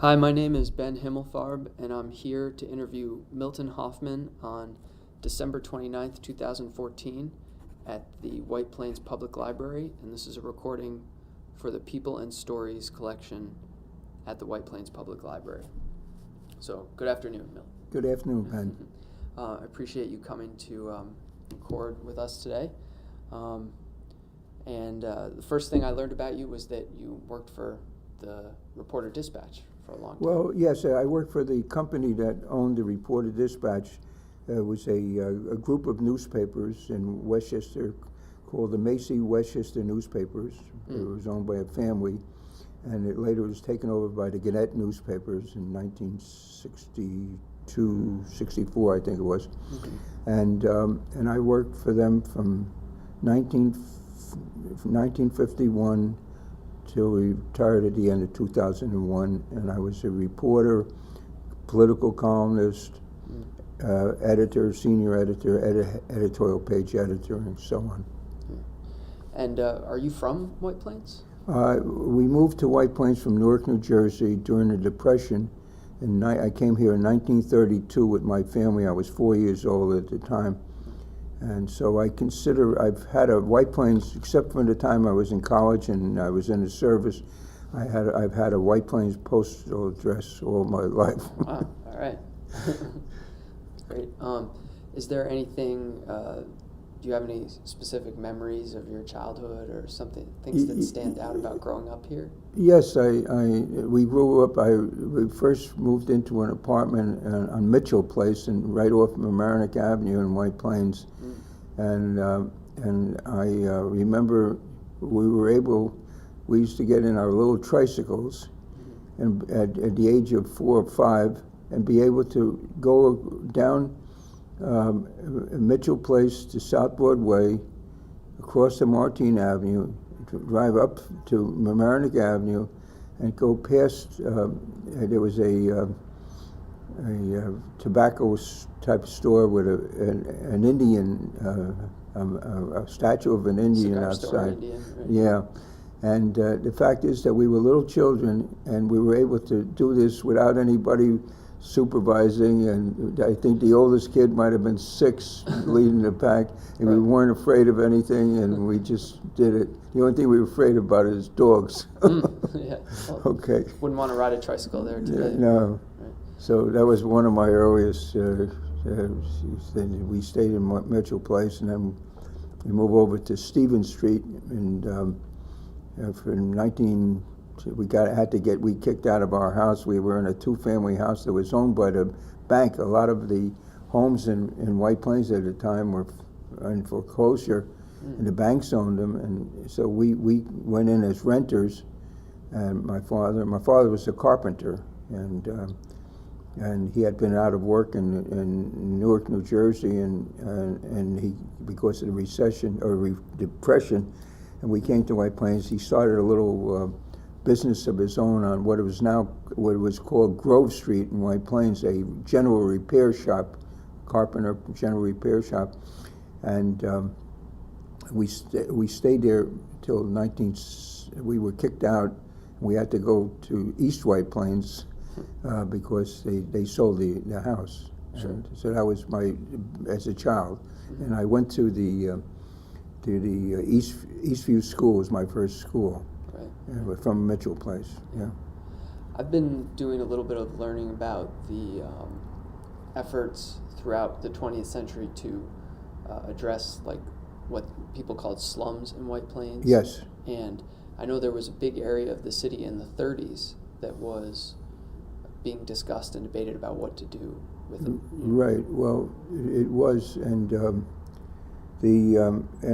Hi, my name is Ben Himmelfarb, and I'm here to interview Milton Hoffman on December 29th, 2014 at the White Plains Public Library, and this is a recording for the People and Stories collection at the White Plains Public Library. So, good afternoon, Milt. Good afternoon, Ben. I appreciate you coming to record with us today. The first thing I learned about you was that you worked for the Reporter-Dispatch for a long time. Well, yes, I worked for the company that owned the Reporter-Dispatch. It was a group of newspapers in Westchester called the Macy Westchester Newspapers. It was owned by a family, and it later was taken over by the Gannett newspapers in 1962, 64, I think it was. And I worked for them from 1951 till we retired at the end of 2001, and I was a reporter, political columnist, editor, senior editor, editorial page editor, and so on. And are you from White Plains? We moved to White Plains from Newark, New Jersey during the Depression. And I came here in 1932 with my family. I was 4 years old at the time. And so I consider I've had a White Plains, except for the time I was in college and I was in the service, I've had a White Plains postal address all my life. Wow, all right. Great. Is there anything, do you have any specific memories of your childhood or things that stand out about growing up here? Yes, we grew up, we first moved into an apartment on Mitchell Place and right off Mamaroneck Avenue in White Plains. And I remember we used to get in our little tricycles and at the age of 4 or 5 and be able to go down Mitchell Place to South Broadway, across the Martine Avenue, to drive up to Mamaroneck Avenue, and go past. There was a tobacco type store with an Indian, a statue of an Indian Cigar outside. store Indian, right? Yeah, and the fact is that we were little children, and we were able to do this without anybody supervising, and I think the oldest kid might have been 6 leading the pack, and we weren't afraid of anything, and we just did it. The only thing we were afraid about is dogs. Yeah. Well, Okay. Wouldn't want to ride a tricycle there today. No. Right. So that was one of my earliest, we stayed in Mitchell Place, and then we moved over to Stevens Street, and from we kicked out of our house. We were in a 2-family house that was owned by the bank. A lot of the homes in White Plains at the time were in foreclosure, and the banks owned them. And so we went in as renters. And my father was a carpenter, and he had been out of work in Newark, New Jersey, and he, because of the recession or depression, and we came to White Plains. He started a little business of his own on what was called Grove Street in White Plains, a general repair shop, carpenter general repair shop, and we stayed there till we were kicked out. We had to go to East White Plains because they sold the house. Sure. And so that was as a child, and I went to the Eastview School was my first school. From Mitchell Place, yeah. I've been doing a little bit of learning about the efforts throughout the 20th century to address like what people called slums in White Plains. Yes. And I know there was a big area of the city in the 30s that was being discussed and debated about what to do with it. Right. Well, it was, and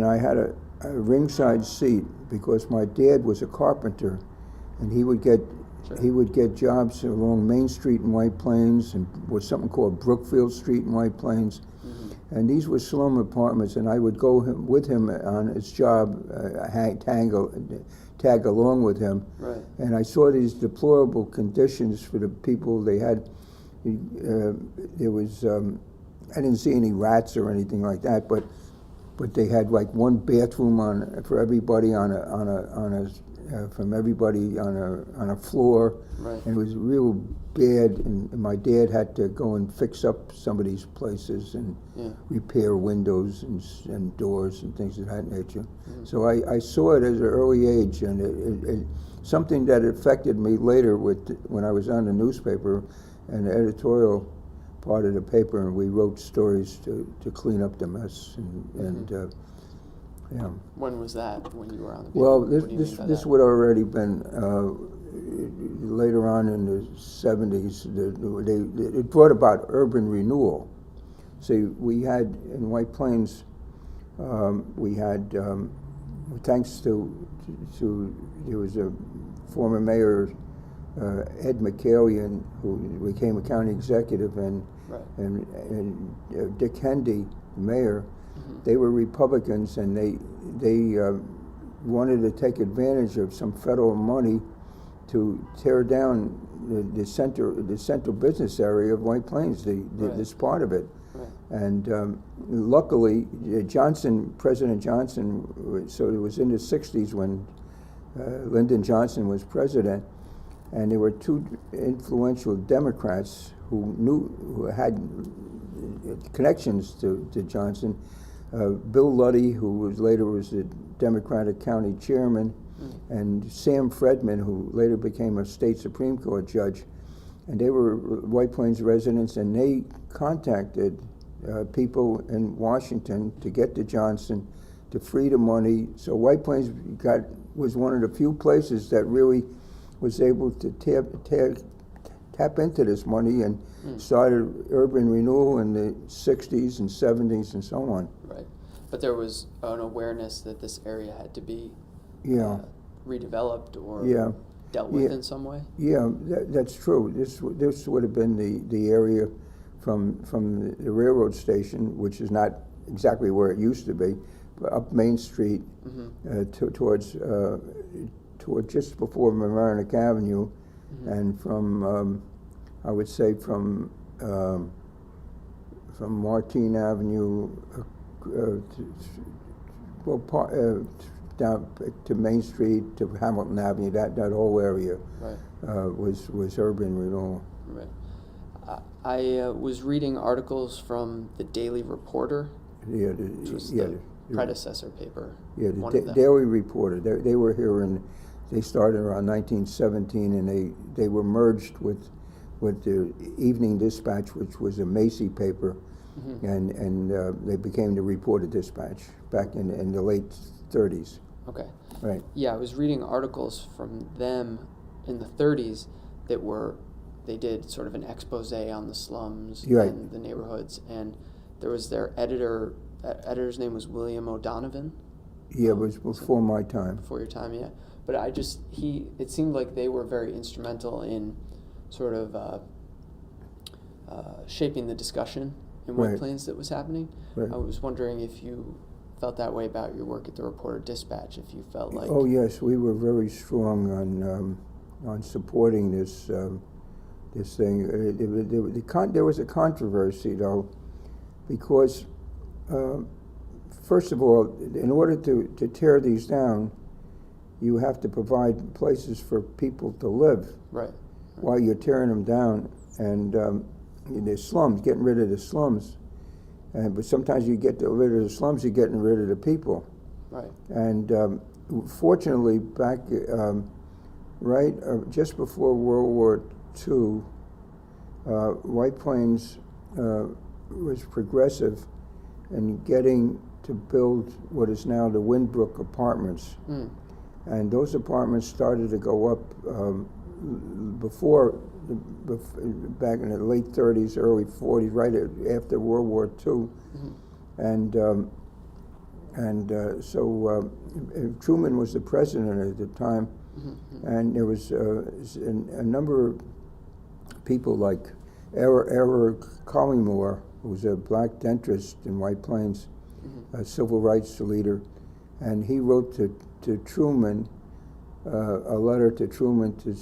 I had a ringside seat because my dad was a carpenter, and he would get jobs along Main Street in White Plains, and was something called Brookfield Street in White Plains, and these were slum apartments, and I would go with him on his job, tag along with him, right. And I saw these deplorable conditions for the people. They had there was I didn't see any rats or anything like that, but they had like one bathroom for everybody on a from everybody on a floor, Right. and it was real bad. And my dad had to go and fix up some of these places and Yeah. repair windows and doors and things of that nature. Mhm. So I saw it at an early age, and it something that affected me later when I was on the newspaper, an editorial part of the paper, and we wrote stories to clean up the mess. And yeah. When was that? When you were on the paper? Well, What do you mean by this that? would already been later on in the 70s. It brought about urban renewal. See, we had in White Plains, we had thanks to there was a former mayor, Ed McCallion, who became a county executive, and Right. Dick Hendy, the mayor. Mhm. They were Republicans, and they wanted to take advantage of some federal money to tear down the central business area of White Plains, Right. this part of it. Right. And luckily, President Johnson, so it was in the 60s when Lyndon Johnson was president, and there were two influential Democrats who had connections to Johnson. Bill Luddy, who later was the Democratic county chairman, and Sam Fredman, who later became a state Supreme Court judge. And they were White Plains residents, and they contacted people in Washington to get to Johnson to free the money. So White Plains was one of the few places that really was able to tap into this money and started urban renewal in the 60s and 70s and so on. Right. But there was an awareness that this area had to be Yeah. redeveloped or Yeah. dealt with Yeah. in some way? Yeah, that's true. This would have been the area from the railroad station, which is not exactly where it used to be, but up Main Street towards just before Mamaroneck Avenue, and from I would say from Martine Avenue down to Main Street to Hamilton Avenue. That whole area was urban renewal. Right. I was reading articles from the Daily Reporter, Yeah, which was the predecessor paper. Yeah, one the of them. Daily Reporter. They were here, and they started around 1917, and they were merged with the Evening Dispatch, which was a Macy paper, and they became the Reporter Dispatch back in the late 30s. Okay. Right. Yeah, I was reading articles from them in the 30s that they did sort of an expose on the slums Right. and the neighborhoods, and there was their editor. That editor's name was William O'Donovan. Yeah, it was before my time. Before your time, yeah. But it seemed like they were very instrumental in sort of shaping the discussion in White Right. Plains that was happening. Right. I was wondering if you felt that way about your work at the Reporter Dispatch, if you felt like... Oh yes, we were very strong on supporting this thing. There was a controversy though, because first of all, in order to tear these down, you have to provide places for people to live Right. while you're tearing them down, and the slums, getting rid of the slums. But sometimes you get rid of the slums, you're getting rid of the people. Right. And fortunately, back just before World War II, White Plains was progressive in getting to build what is now the Windbrook Apartments. And those apartments started to go up back in the late 30s, early 40s, right after World War II. And so Truman was the president at the time, and there was a number of people like Eric Collymore, who was a black dentist in White Plains, a civil rights leader, and he wrote to Truman, a letter to Truman to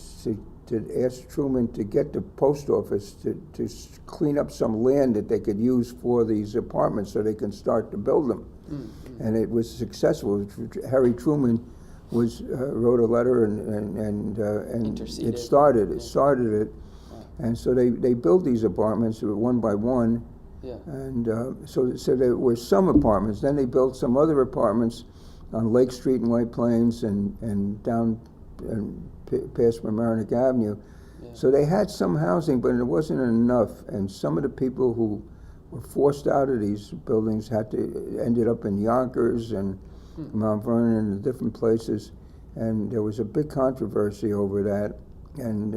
ask Truman to get the post office to clean up some land that they could use for these apartments so they can start to build them. And it was successful. Harry Truman wrote a letter and Interceded. it started Yeah. it, and so they built these apartments one by one, Yeah. and so there were some apartments. Then they built some other apartments on Lake Street in White Plains and down and past Mamaroneck Avenue. Yeah. So they had some housing, but it wasn't enough. And some of the people who were forced out of these buildings ended up in Yonkers and Mount Vernon and different places. And there was a big controversy over that. And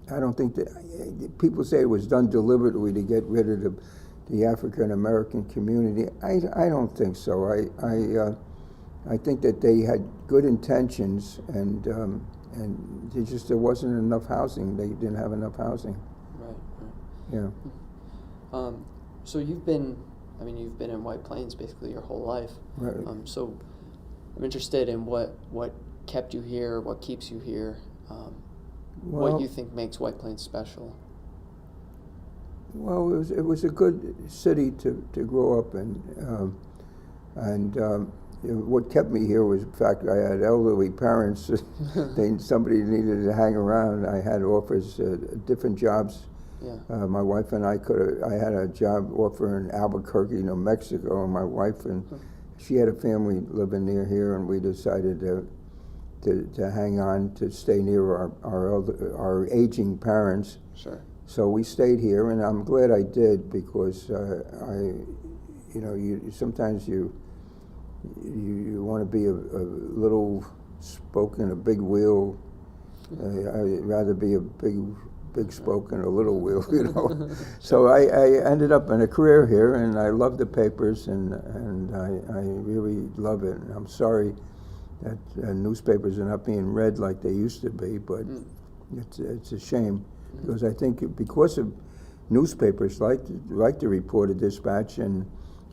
I don't think that people say it was done deliberately to get rid of the African American community. I don't think so. I think that they had good intentions, and there wasn't enough housing. They didn't have enough housing. Right. Yeah. So you've been in White Plains basically your whole life. Right. So I'm interested in what kept you here, what keeps you here, what you think makes White Plains special. Well, it was a good city to grow up in, and what kept me here was the fact I had elderly parents. Somebody needed to hang around. I had offers, different jobs. Yeah. My wife and I had a job offer in Albuquerque, New Mexico, and my wife she had a family living near here, and we decided to hang on, to stay near our aging parents. Sure. So we stayed here, and I'm glad I did, because sometimes you want to be a little spoke in a big wheel. I'd rather be a big spoke in a little wheel, So I ended up in a career here, and I love the papers, and I really love it. And I'm sorry that newspapers are not being read like they used to be, but it's a shame, because I think because of newspapers like the Reporter-Dispatch and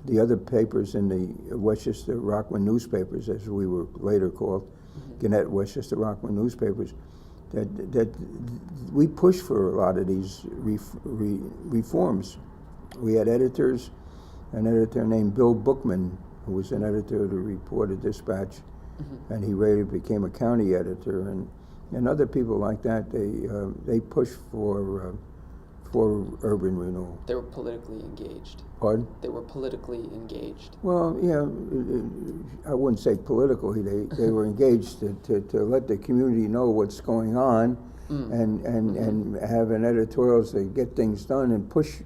the other papers in the Westchester Rockland newspapers, as we were later called, Gannett Westchester Rockland newspapers, that we pushed for a lot of these reforms. We had editors, an editor named Bill Bookman, who was an editor of the Reporter-Dispatch, and he later became a county editor, and other people like that. They pushed for urban renewal. They were politically engaged. Pardon? They were politically engaged. Well, yeah, I wouldn't say politically. They were engaged to let the community know what's going on, and have an editorials to get things done and push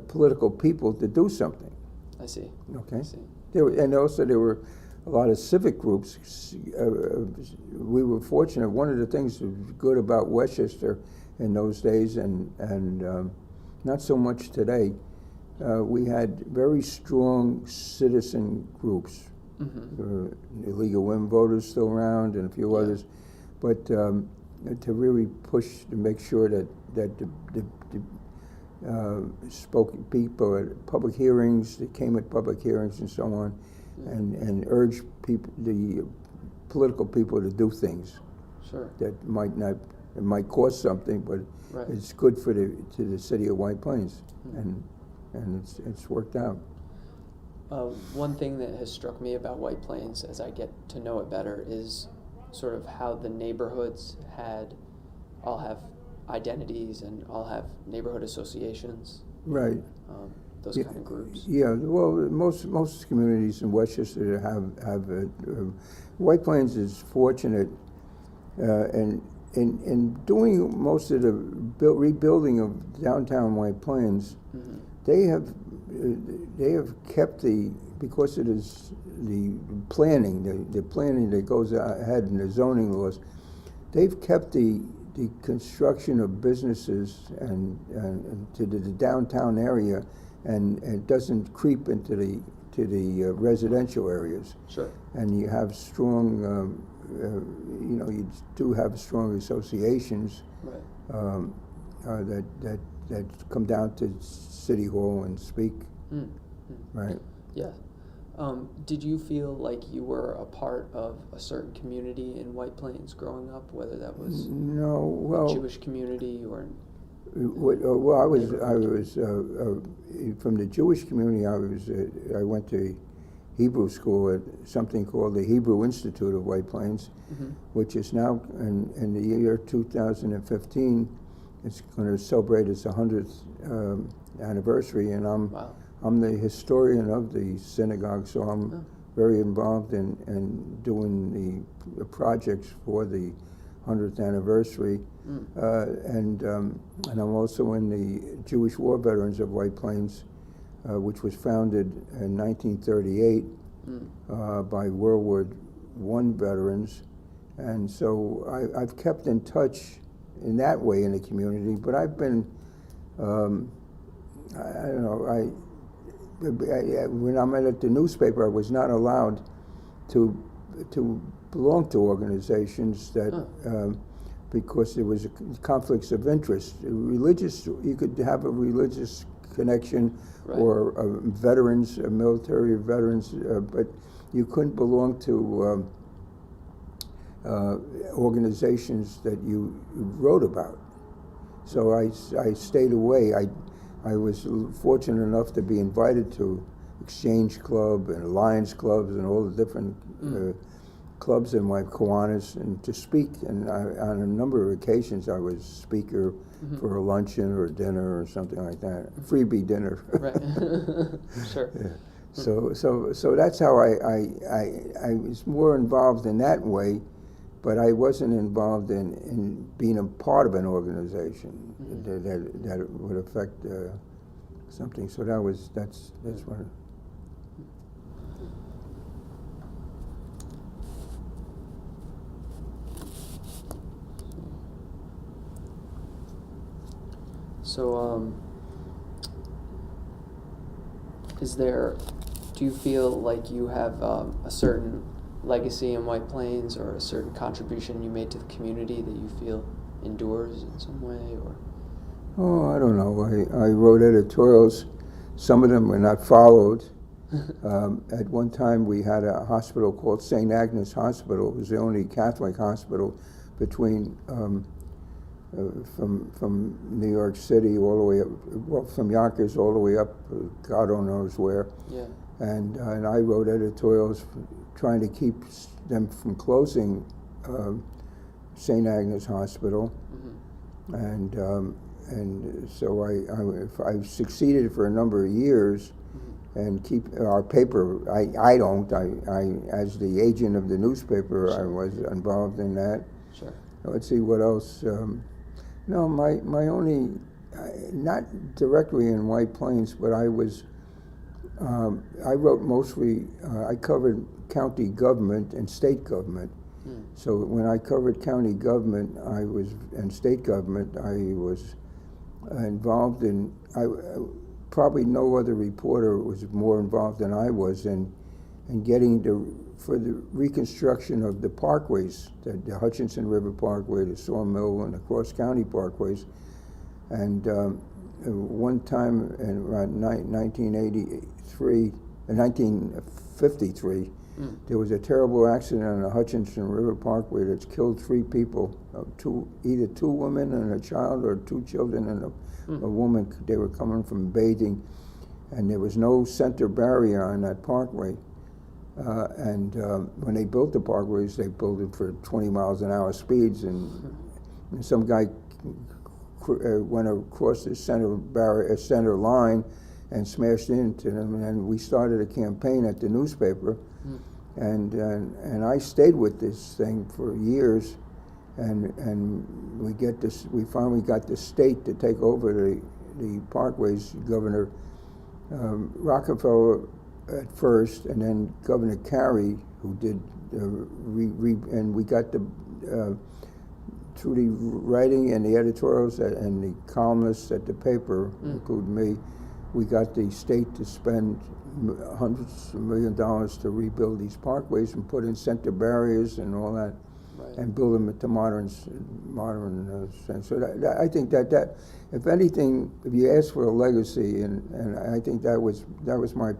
political people to do something. I see. Okay. I see. And also there were a lot of civic groups. We were fortunate. One of the things that was good about Westchester in those days, and not so much today, we had very strong citizen groups. The League of Women Voters still around, and a few others, but to really push to make sure that the spoken people at public hearings, that came at public hearings and so on, and urge people, the political people, to do things. Sure. That it might cost something, but it's good to the city of White Plains, and it's worked out. One thing that has struck me about White Plains, as I get to know it better, is sort of how the neighborhoods all have identities and all have neighborhood associations. Right. Those kind of groups. Yeah. Well, most communities in Westchester have White Plains is fortunate, and in doing most of the rebuilding of downtown White Plains, they have kept because it is the planning that goes ahead in the zoning laws. They've kept the construction of businesses and to the downtown area, and it doesn't creep into the residential areas. Sure. And you have strong, you do have strong associations. Right. That come down to City Hall and speak. Right. Yeah. Did you feel like you were a part of a certain community in White Plains growing up, whether that was a Jewish community or? Well, I was from the Jewish community. I went to Hebrew school at something called the Hebrew Institute of White Plains, which is now in the year 2015. It's going to celebrate its 100th anniversary, and Wow. I'm the historian of the synagogue, so I'm very involved in doing the projects for the 100th anniversary, and I'm also in the Jewish War Veterans of White Plains, which was founded in 1938 by World War I veterans, and so I've kept in touch in that way in the community. But I've been, I don't know, when I'm at the newspaper, I was not allowed to belong to organizations that, because there was conflicts of interest. Religious, you could have a religious connection, right, or veterans, military veterans, but you couldn't belong to organizations that you wrote about. So I stayed away. I was fortunate enough to be invited to Exchange Club and Lions Clubs and all the different clubs in my Kiwanis, and to speak. And on a number of occasions, I was speaker for a luncheon or a dinner or something like that, a freebie dinner. Right. Sure. Yeah. So that's how I was more involved in that way, but I wasn't involved in being a part of an organization that would affect something. So that's what. So, do you feel like you have a certain legacy in White Plains, or a certain contribution you made to the community that you feel endures in some way, or? Oh, I don't know. I wrote editorials. Some of them were not followed. At one time, we had a hospital called St. Agnes Hospital. It was the only Catholic hospital between from New York City all the way up, well, from Yonkers all the way up, God only knows where. Yeah. And I wrote editorials trying to keep them from closing St. Agnes Hospital, and so I succeeded for a number of years, and keep our paper. I as the agent of the newspaper, Sure. I was involved in that. Sure. Let's see what else. No, my only, not directly in White Plains, but I wrote mostly, I covered county government and state government. So when I covered county government, and state government, I was involved in, probably no other reporter was more involved than I was in getting for the reconstruction of the parkways, the Hutchinson River Parkway, the Sawmill, and the Cross County Parkways. And one time in around 1953, there was a terrible accident on the Hutchinson River Parkway that's killed 3 people, either 2 women and a child, or 2 children and a woman. They were coming from bathing, and there was no center barrier on that parkway. And when they built the parkways, they built it for 20 miles an hour speeds, and some guy went across the center line and smashed into them, and we started a campaign at the newspaper, and I stayed with this thing for years, and we finally got the state to take over the parkways. Governor Rockefeller at first, and then Governor Carey, who did and we got through the writing and the editorials and the columnists at the paper, including me, we got the state to spend hundreds of $millions to rebuild these parkways and put in center barriers and all that, Right. and build them to modern sense. So I think that if anything, if you ask for a legacy, and I think that was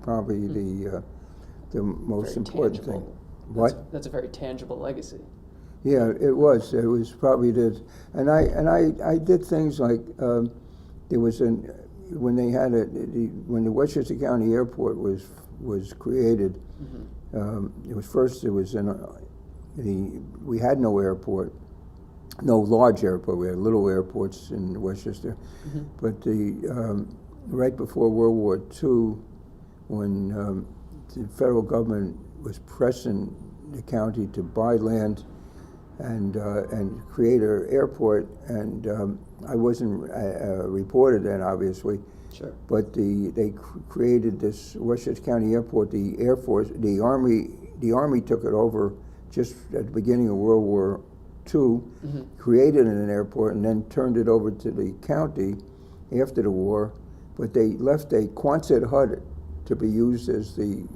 probably the most Very important tangible. thing. What? That's a very tangible legacy. Yeah, it was. It was probably this, and I did things like when they had when the Westchester County Airport was was created. It was first. It was in we had no airport, no large airport. We had little airports in Westchester, but right before World War II, when the federal government was pressing the county to buy land and create an airport, and I wasn't reported then, obviously. Sure. But they created this Westchester County Airport. The Air Force, the Army took it over just at the beginning of World War II, created an airport, and then turned it over to the county after the war. But they left a Quonset hut to be used as the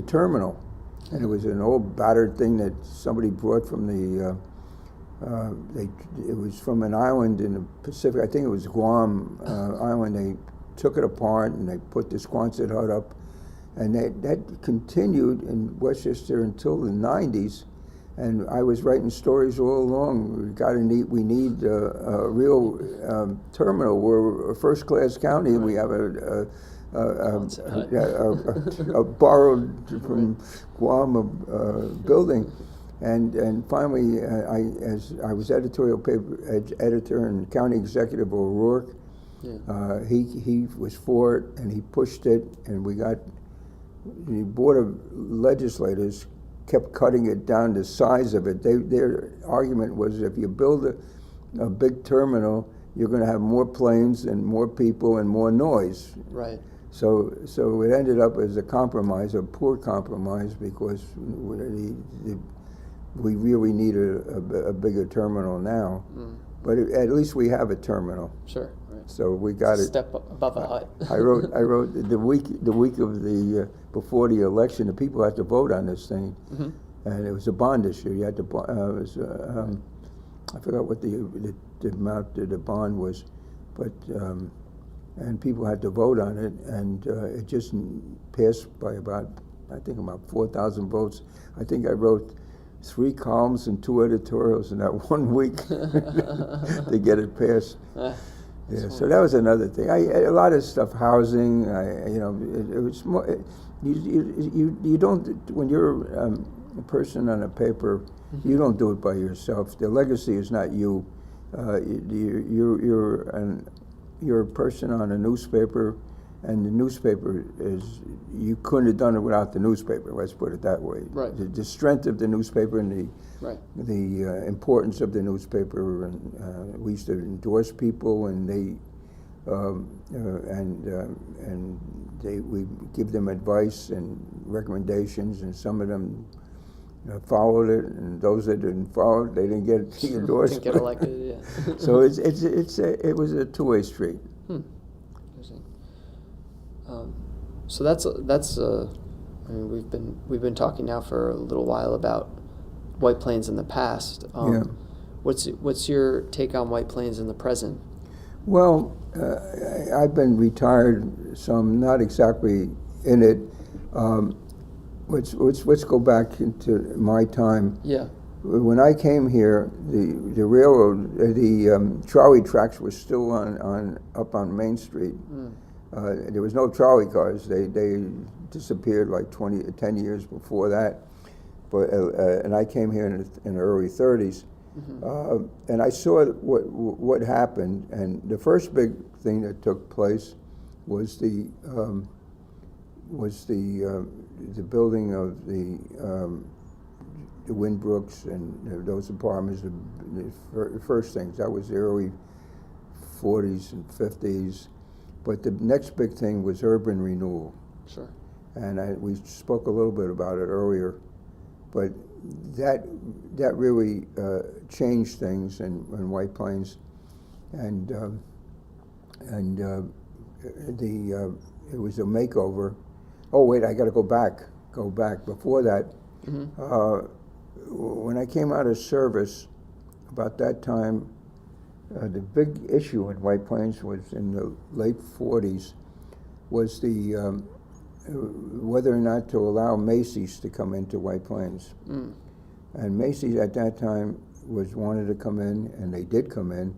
terminal, and it was an old battered thing that somebody brought from the. It was from an island in the Pacific. I think it was Guam Island. They took it apart and they put this Quonset hut up, and that continued in Westchester until the 90s. And I was writing stories all along. We need a real terminal. We're a first-class county. Right. We have a borrowed from Guam building. And finally, as I was editorial editor and county executive of O'Rourke, he was for it, and he pushed it, and the Board of Legislators kept cutting it down the size of it. Their argument was if you build a big terminal, you're going to have more planes and more people and more noise. Right. So it ended up as a compromise, a poor compromise, because we really need a bigger terminal now. But at least we have a terminal. Sure. Right. So we got it. Step above a hut. I wrote the week of the before the election. The people had to vote on this thing, and it was a bond issue. You had to. I forgot what the amount of the bond was, but and people had to vote on it, and it just passed by about 4,000 votes. I think I wrote 3 columns and 2 editorials in that 1 week to get it passed. Yeah, so that was another thing. A lot of stuff, housing. It was more. You don't, when you're a person on a paper, you don't do it by yourself. The legacy is not you. You're a person on a newspaper, and the newspaper is, you couldn't have done it without the newspaper, let's put it that way. Right. The strength of the newspaper and the importance of the newspaper, and we used to endorse people, and we give them advice and recommendations, and some of them followed it, and those that didn't follow it, they didn't get the endorsement. Didn't get elected, yeah. So it was a two-way street. Interesting. So that's I mean, we've been talking now for a little while about White Plains in the past. What's your take on White Plains in the present? Well, I've been retired, so I'm not exactly in it. Let's go back into my time. Yeah. When I came here, the railroad, the trolley tracks were still up on Main Street. There was no trolley cars. They disappeared like 10 years before that. But and I came here in the early 30s, and I saw what happened. And the first big thing that took place was the building of the Windbrooks and those apartments. The first things, that was the early 40s and 50s. But the next big thing was urban renewal. Sure. And we spoke a little bit about it earlier, but that really changed things in White Plains, and it was a makeover. Oh wait, I got to go back. Before that, when I came out of service, about that time, the big issue in White Plains was in the late 40s, was the whether or not to allow Macy's to come into White Plains. And Macy's at that time wanted to come in, and they did come in,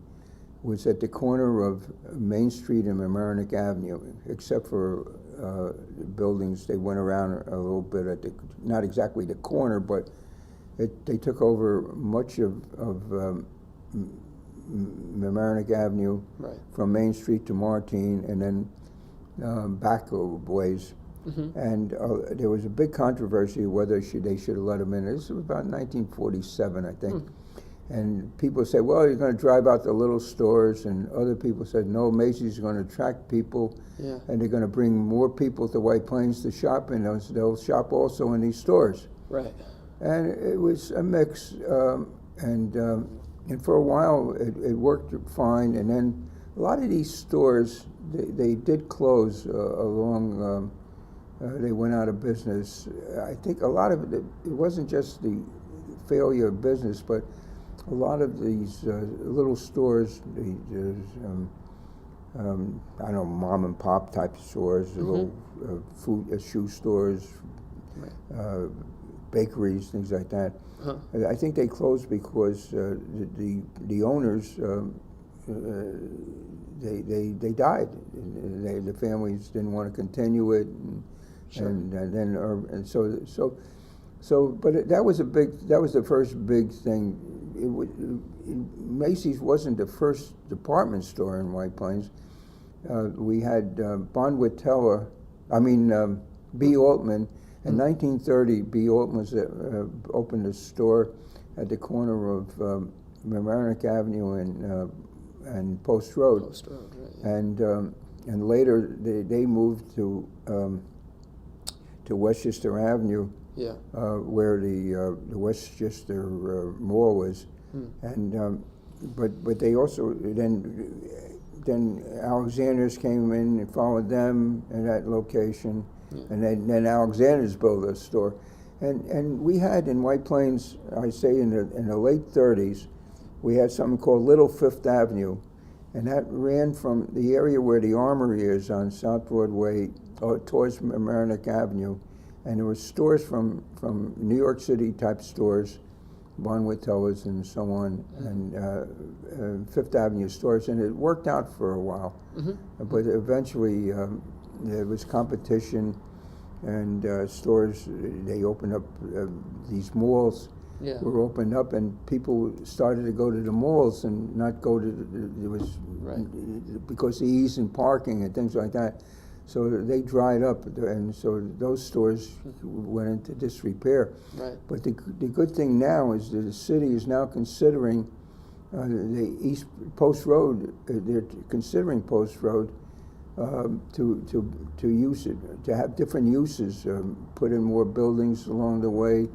was at the corner of Main Street and Mamaroneck Avenue, except for buildings. They went around a little bit at the, not exactly the corner, but they took over much of Mamaroneck Avenue, Right. from Main Street to Martine, and then back a ways. Mm-hmm. And there was a big controversy whether they should have let them in. This was about 1947, I think. And people said, well, you're going to drive out the little stores, and other people said, no, Macy's is going to attract people, Yeah. and they're going to bring more people to White Plains to shop, and they'll shop also in these stores. Right. And it was a mix, and for a while it worked fine, and then a lot of these stores, they did close along, they went out of business. I think a lot of it wasn't just the failure of business, but a lot of these little stores, I don't know, mom and pop type stores, little food, shoe stores, Right. Bakeries, things like that. Huh. I think they closed because the owners, they died. The families didn't want to continue it, Sure. and so. But that was the first big thing. Macy's wasn't the first department store in White Plains. We had Bonwit Teller, B. Altman. In 1930, B. Altman opened a store at the corner of Mamaroneck Avenue and Post Road. Post Road, right. Yeah. And later they moved to Westchester Avenue, Yeah. where the Westchester Mall was, and but they also then Alexander's came in and followed them in that location. Yeah. And then Alexander's built a store, and we had in White Plains, I say in the late 30s, we had something called Little Fifth Avenue, and that ran from the area where the Armory is on South Broadway towards Mamaroneck Avenue, and there were stores from New York City type stores, Bonwit Tellers and so on, and Fifth Avenue stores, and it worked out for a while, but eventually. There was competition, and stores, they opened up, these malls were opened up, and people started to go to the malls and not go to, it was, because of ease in parking and things like that. So they dried up, and so those stores went into disrepair. Right. But the good thing now is that the city is now considering the East Post Road, they're considering Post Road to use it, to have different uses, put in more buildings along the way.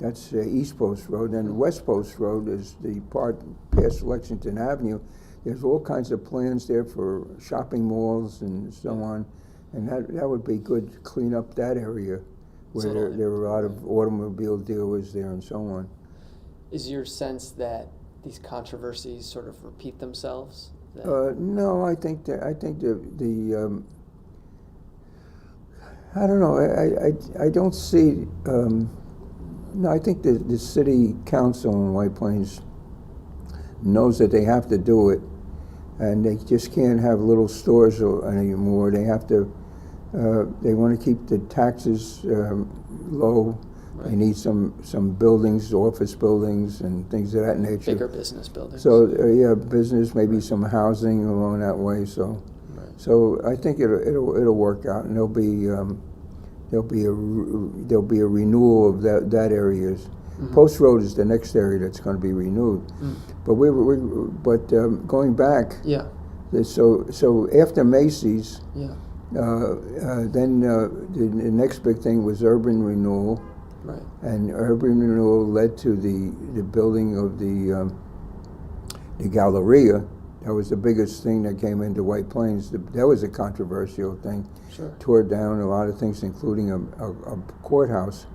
That's East Post Road. And West Post Road is the part past Lexington Avenue. There's all kinds of plans there for shopping malls and so on. And that would be good to clean up that area where there were a lot of automobile dealers there and so on. Is your sense that these controversies sort of repeat themselves? No, I think the I don't know. I don't see. No, I think the city council in White Plains knows that they have to do it, and they just can't have little stores anymore. They have to. They want to keep the taxes low. Right. They need some buildings, office buildings, and things of that nature. Bigger business buildings. So business, maybe some housing along that way. So, so I think it'll work out, and there'll be a renewal of that areas. Post Road is the next area that's going to be renewed. But going back. Yeah. So after Macy's. Yeah. Then the next big thing was urban renewal. Right. And urban renewal led to the building of the Galleria. That was the biggest thing that came into White Plains. That was a controversial thing. Sure. Tore down a lot of things, including a courthouse,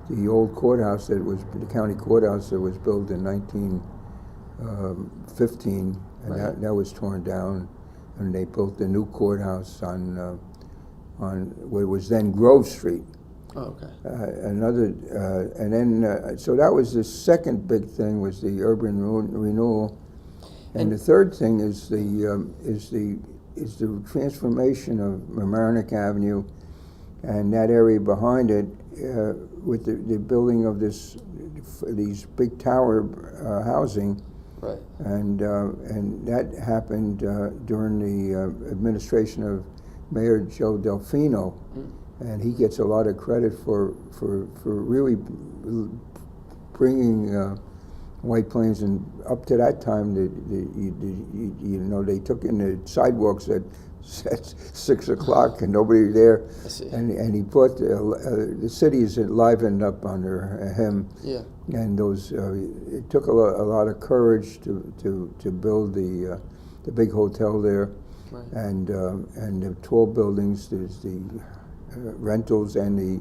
the old courthouse the county courthouse that was built in 1915, and that was torn down, and they built the new courthouse on what was then Grove Street. Oh, okay. And then so that was the second big thing, was the urban renewal, and the third thing is the is the transformation of Mamaroneck Avenue and that area behind it with the building of these big tower housing. Right. And that happened during the administration of Mayor Joe Delfino, and he gets a lot of credit for really bringing White Plains, and up to that time, they took in the sidewalks at 6 o'clock and nobody there, I see. and he brought the city is livened up under him. Yeah. And those it took a lot of courage to build the big hotel there, Right. and the tall buildings. There's the rentals and the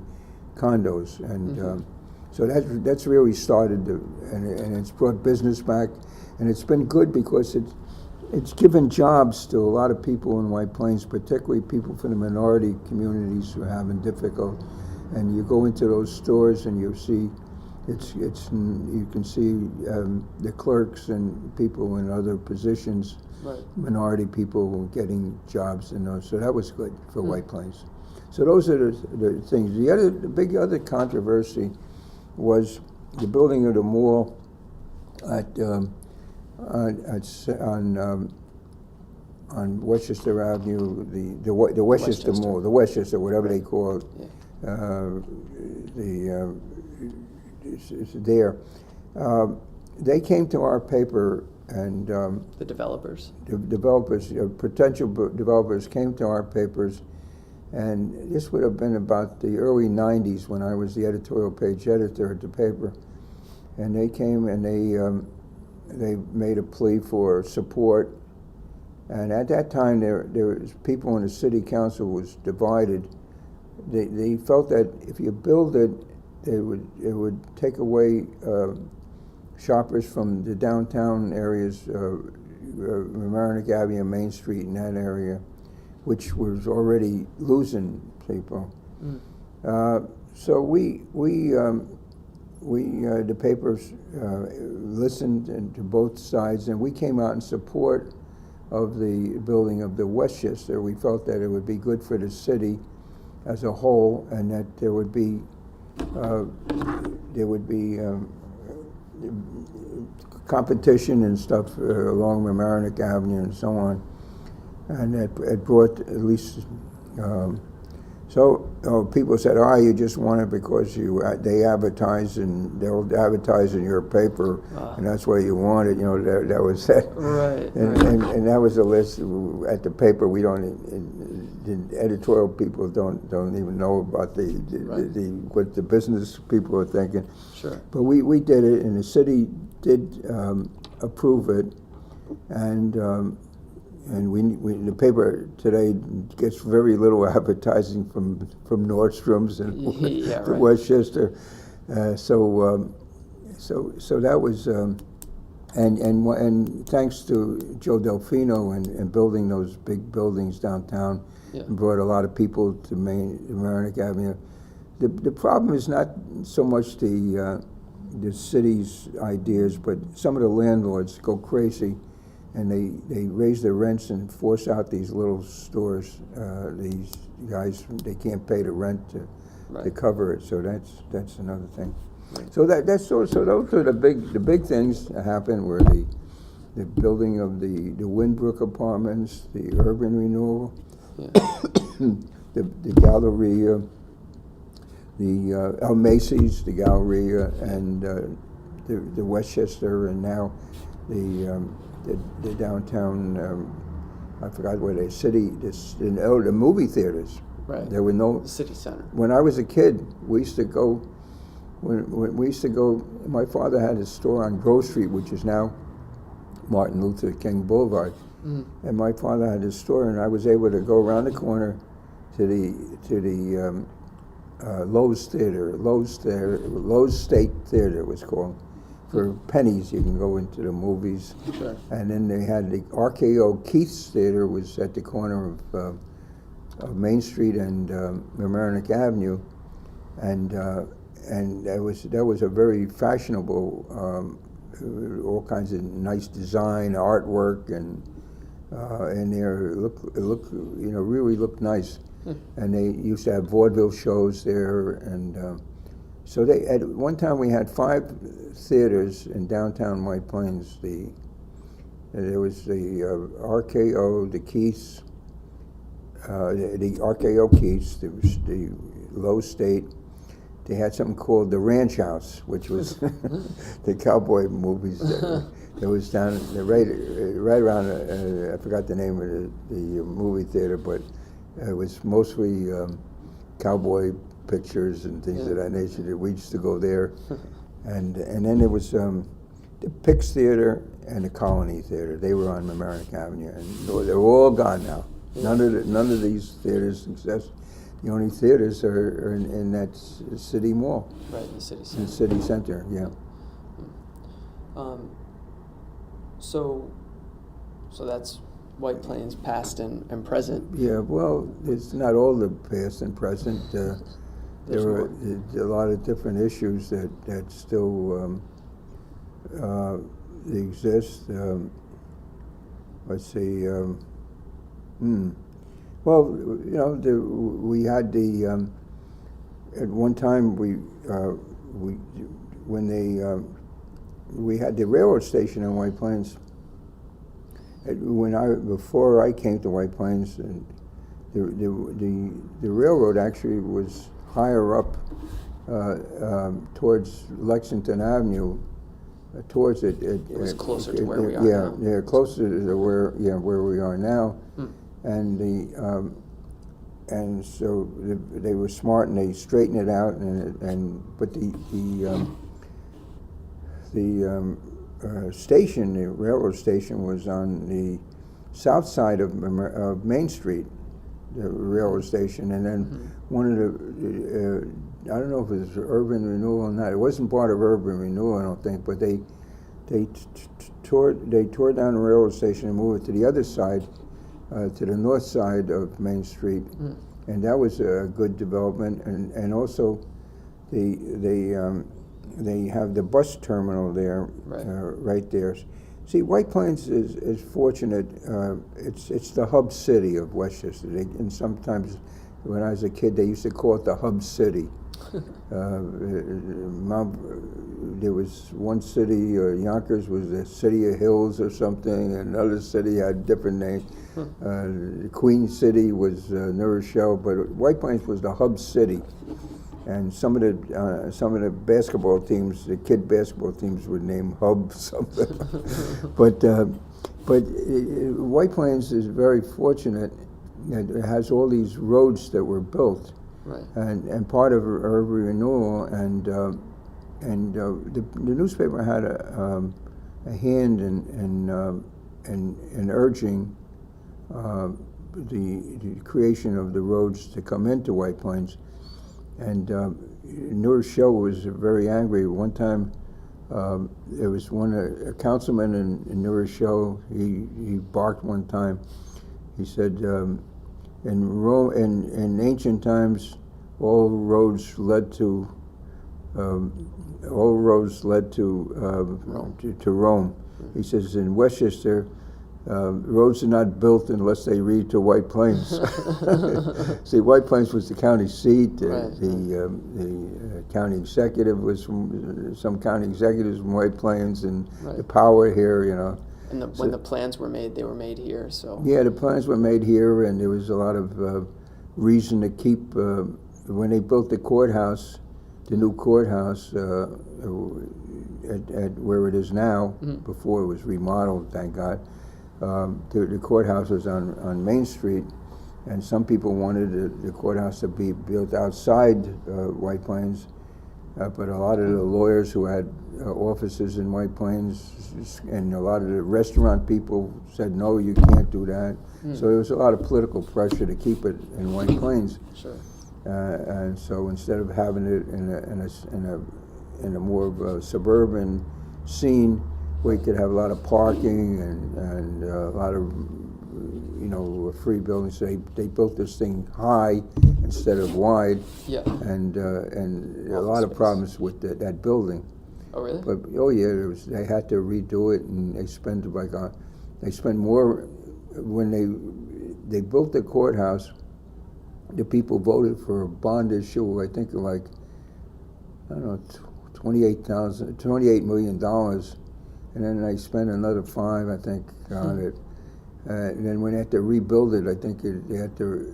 condos, and so that's really started, and it's brought business back, and it's been good because it's given jobs to a lot of people in White Plains, particularly people from the minority communities who are having difficult. And you go into those stores and you see, you can see the clerks and people in other positions, Right. minority people getting jobs, and those. So that was good for White Plains. So those are the things. The big controversy was the building of the mall on Westchester Avenue, the Westchester Mall, the Westchester, whatever they call it. Yeah. It's there. They came to our paper, and The developers. the developers, potential developers, came to our papers, and this would have been about the early '90s when I was the editorial page editor at the paper, and they came and they made a plea for support. And at that time, there was people in the city council was divided. They felt that if you build it, it would take away shoppers from the downtown areas, Mamaroneck Avenue, Main Street, and that area, which was already losing people. So the papers listened to both sides, and we came out in support of the building of the Westchester. We felt that it would be good for the city as a whole, and that there would be competition and stuff along Mamaroneck Avenue and so on, and it brought at least. So people said, "Oh, you just want it because they advertise and they'll advertise in your paper, and that's why you want it." You know, that was that. Right. And that was the list at the paper. We don't. The editorial people don't even know about what the business people are thinking. Sure. But we did it, and the city did approve it, and the paper today gets very little advertising from Nordstrom's and Yeah, right. Westchester, so that was and thanks to Joe Delfino and building those big buildings downtown, and brought a lot of people to Mamaroneck Avenue. The problem is not so much the city's ideas, but some of the landlords go crazy, and they raise their rents and force out these little stores. These guys, they can't pay the rent to cover it, so that's another thing. Right. So those are the big things that happened, were the building of the Windbrook apartments, the urban renewal, the Galleria, the Macy's, the Galleria, and the Westchester, and now the downtown, I forgot where the movie theaters. Right. There were no. The city center. When I was a kid, we used to go. When we used to go, my father had a store on Grove Street, which is now Martin Luther King Boulevard, and my father had his store, and I was able to go around the corner to the Lowe's State Theater, it was called. For pennies, you can go into the movies. Sure. And then they had the RKO Keith's Theater, was at the corner of Main Street and Mamaroneck Avenue, and that was a very fashionable, all kinds of nice design, artwork, and in there. It looked, really looked nice. And they used to have vaudeville shows there, and so they at one time we had 5 theaters in downtown White Plains. There was the RKO, the Keiths, the RKO Keiths. There was the Low State. They had something called the Ranch House, which was the cowboy movies. It was down right around. I forgot the name of the movie theater, but it was mostly cowboy pictures and things of that nature. We used to go there, and then there was the Pix Theater and the Colony Theater. They were on Mamaroneck Avenue, and they're all gone now. None of these theaters exist. The only theaters are in that city mall. Right, in the city center. In the city center, yeah. So that's White Plains past and present. Yeah, well, it's not all the past and present. There are a lot of different issues that still exist. Let's see. Well, we had at one time we had the railroad station in White Plains. Before I came to White Plains, and the railroad actually was higher up towards Lexington Avenue. Towards it. It was closer to where we are now. Yeah, closer to where we are now. And so they were smart and they straightened it out, but the station, the railroad station, was on the south side of Main Street, the railroad station, and then one of the I don't know if it was urban renewal or not. It wasn't part of urban renewal, I don't think, but they tore down the railroad station and moved it to the other side, to the north side of Main Street, and that was a good development. And also, they have the bus terminal there, right there. See, White Plains is fortunate. It's the hub city of Westchester, and sometimes when I was a kid, they used to call it the hub city. There was one city, Yonkers was the City of Hills or something, and another city had different names. Queen City was New Rochelle, but White Plains was the hub city. And some of the basketball teams, the kid basketball teams, would name Hub something. but White Plains is very fortunate. It has all these roads that were built. Right. And part of urban renewal, and the newspaper had a hand in urging the creation of the roads to come into White Plains. And New Rochelle was very angry. One time, there was a councilman in New Rochelle. He barked one time. He said, in ancient times, all roads led to Rome. He says in Westchester, roads are not built unless they lead to White Plains. See, White Plains was the county seat. The county executive was some county executives from White Plains, and the power here, And when the plans were made, they were made here. So yeah, the plans were made here, and there was a lot of reason to keep. When they built the courthouse, the new courthouse at where it is now, before it was remodeled, thank God. The courthouse was on Main Street, and some people wanted the courthouse to be built outside White Plains, but a lot of the lawyers who had offices in White Plains and a lot of the restaurant people said, no, you can't do that. So there was a lot of political pressure to keep it in White Plains. Sure. And so instead of having it in a more of a suburban scene, where you could have a lot of parking and a lot of free buildings. So they built this thing high instead of wide. Yeah. And a lot of problems with that building. Oh really? But they had to redo it, and they spent more when they built the courthouse, the people voted for a bond issue, I think like, I don't know, $28 million, and then they spent another $5, I think, on it. And then when they had to rebuild it, I think they had to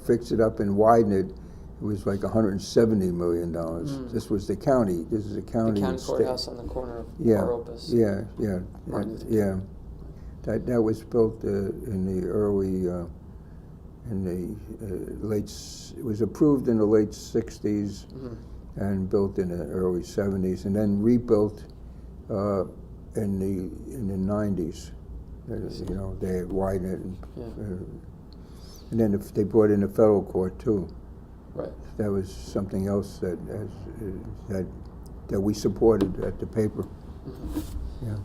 fix it up and widen it. It was like $170 million. This was the county. This is a county. The county courthouse on the corner of Yeah, Oropus. yeah. That was built in the early, late. It was approved in the late '60s and built in the early '70s, and then rebuilt in the '90s. You know, they had widened it, and then they brought in the federal court too. Right. That was something else that we supported at the paper. Yeah.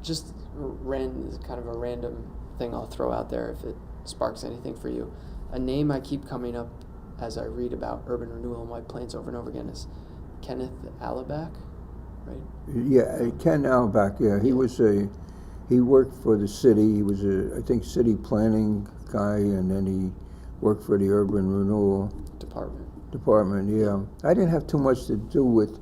Just kind of a random thing I'll throw out there if it sparks anything for you. A name I keep coming up as I read about urban renewal in White Plains over and over again is Kenneth Alabac, right? Yeah, Ken Alabac. Yeah, he worked for the city. He was I think city planning guy, and then he worked for the urban renewal department. Yeah, I didn't have too much to do with.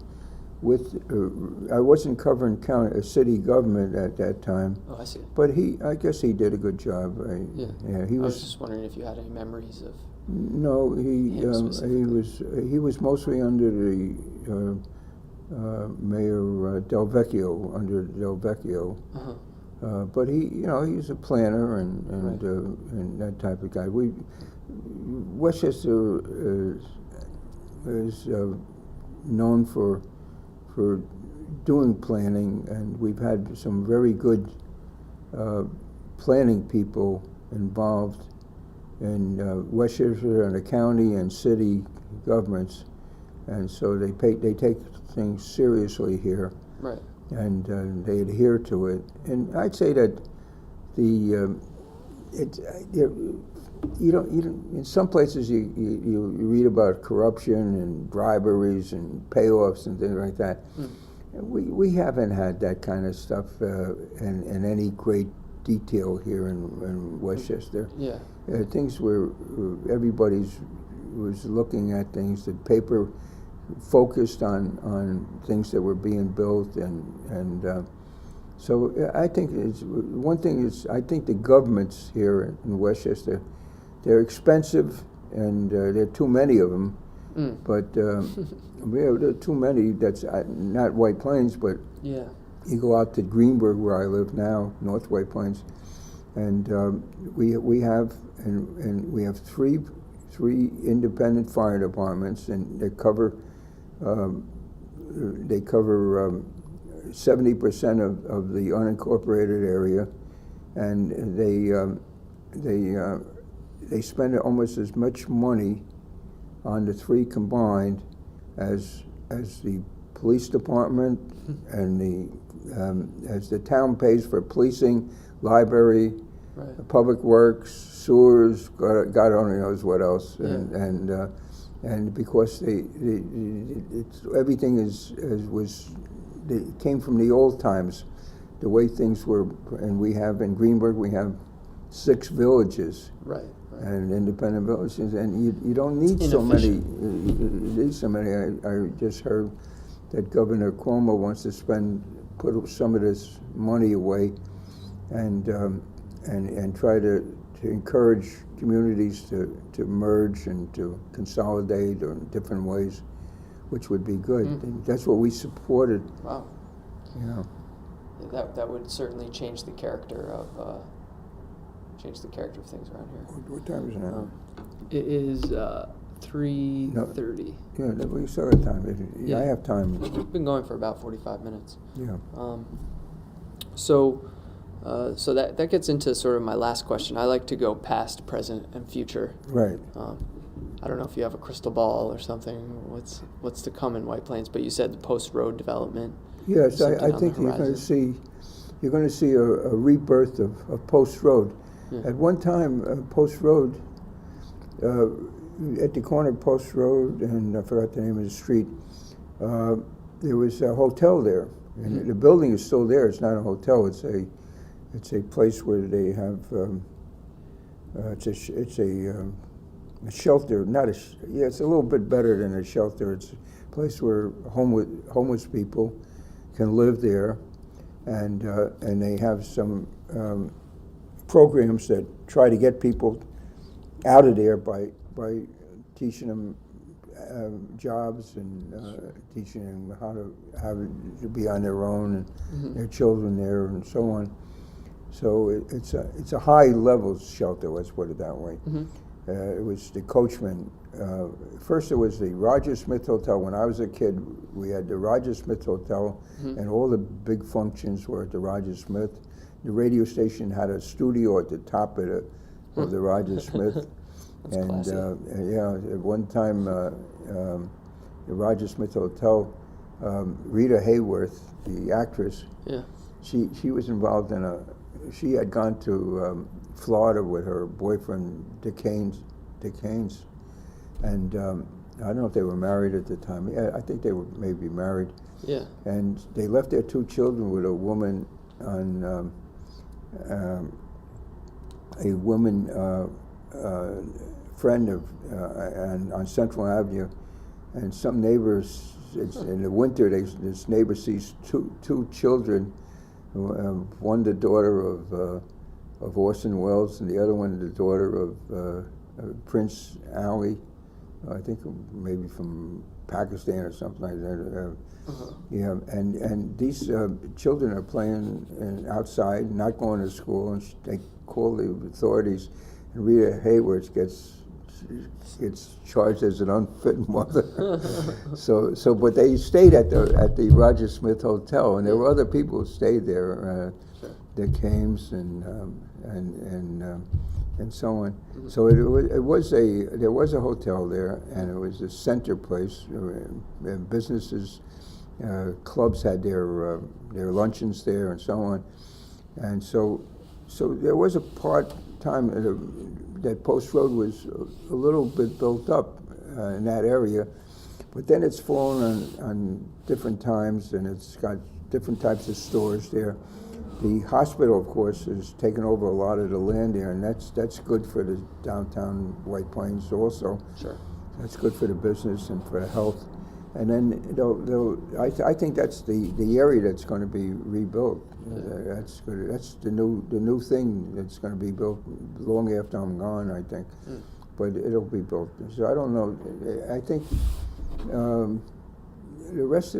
I wasn't covering city government at that time. Oh, I see. But I guess he did a good job. He was just wondering if you had any memories of. No, he was mostly under the Mayor Del Vecchio, but he's a planner and that type of guy. Westchester is known for doing planning, and we've had some very good planning people involved in Westchester and the county and city governments, and so they take things seriously here, right? And they adhere to it. And I'd say that in some places you read about corruption and briberies and payoffs and things like that. We haven't had that kind of stuff in any great detail here in Westchester. Yeah. Things were everybody was looking at things. The paper focused on things that were being built, and so I think one thing is I think the governments here in Westchester, they're expensive, and there are too many of them. But there are too many. That's not White Plains, but you go out to Greenburgh, where I live now, North White Plains, and we have three independent fire departments, and they cover 70% of the unincorporated area, and they spend almost as much money on the three combined as the police department and as the town pays for policing, library, public works, sewers, God only knows what else, and because everything came from the old times, the way things were, and we have in Greenburgh we have 6 villages, and independent villages, and you don't need so many. You need so many. I just heard that Governor Cuomo wants to put some of this money away, and try to encourage communities to merge and to consolidate in different ways, which would be good. And that's what we supported. Wow. Yeah. That would certainly change the character of things around here. What time is it now? It is 3:30. Yeah, we still have time. I have time. We've been going for about 45 minutes. Yeah. So that gets into sort of my last question. I like to go past, present, and future. Right. I don't know if you have a crystal ball or something. What's to come in White Plains? But you said the post-road development. Yes, I think you're going to see a rebirth of Post Road. Yeah. At one time, Post Road, at the corner of Post Road, and I forgot the name of the street, there was a hotel there. And the building is still there. It's not a hotel. It's It's a place where they have, it's a shelter, not a, yeah, it's a little bit better than a shelter. It's a place where homeless people can live there, and they have some programs that try to get people out of there by teaching them jobs and teaching them how to be on their own, and their children there and so on. So it's a high level shelter, let's put it that way. It was the Coachman. First it was the Roger Smith Hotel. When I was a kid, we had the Roger Smith Hotel, and all the big functions were at the Roger Smith. The radio station had a studio at the top of the Roger Smith. That's classy. Yeah, at one time, the Roger Smith Hotel, Rita Hayworth, the actress, Yeah. she was involved in she had gone to Florida with her boyfriend, Dick Haynes, and I don't know if they were married at the time. Yeah, I think they were maybe married. Yeah. And they left their 2 children with a woman on friend of on Central Avenue, and some neighbors. In the winter, this neighbor sees two children, one the daughter of Orson Welles, and the other one the daughter of Prince Ali, I think maybe from Pakistan or something like that. Yeah, and these children are playing outside, not going to school, and they call the authorities, and Rita Hayworth gets charged as an unfit mother. But they stayed at the Roger Smith Hotel, and there were other people who stayed there, Dick Haynes and so on. So there was a hotel there, and it was a center place. Businesses, clubs had their luncheons there, and so on. And so there was a part-time that Post Road was a little bit built up in that area, but then it's fallen on different times, and it's got different types of stores there. The hospital, of course, has taken over a lot of the land there, and that's good for the downtown White Plains also. Sure. That's good for the business and for the health. And then I think that's the area that's going to be rebuilt. That's good. That's the new thing that's going to be built long after I'm gone, I think. But it'll be built. So I don't know. I think the rest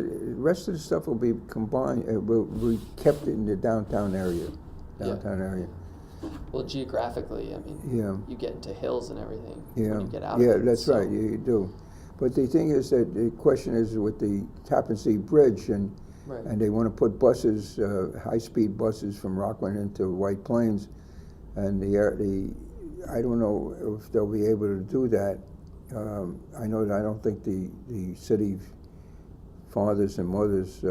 of the stuff will be combined. Will be kept in the downtown area. Area. Well, geographically, I mean, you get into hills and everything when you get out of it. Yeah, that's right. You do. But the thing is that the question is with the Tappan Zee Bridge, and they want to put buses, high-speed buses from Rockland into White Plains, and I don't know if they'll be able to do that. I don't think the city fathers and mothers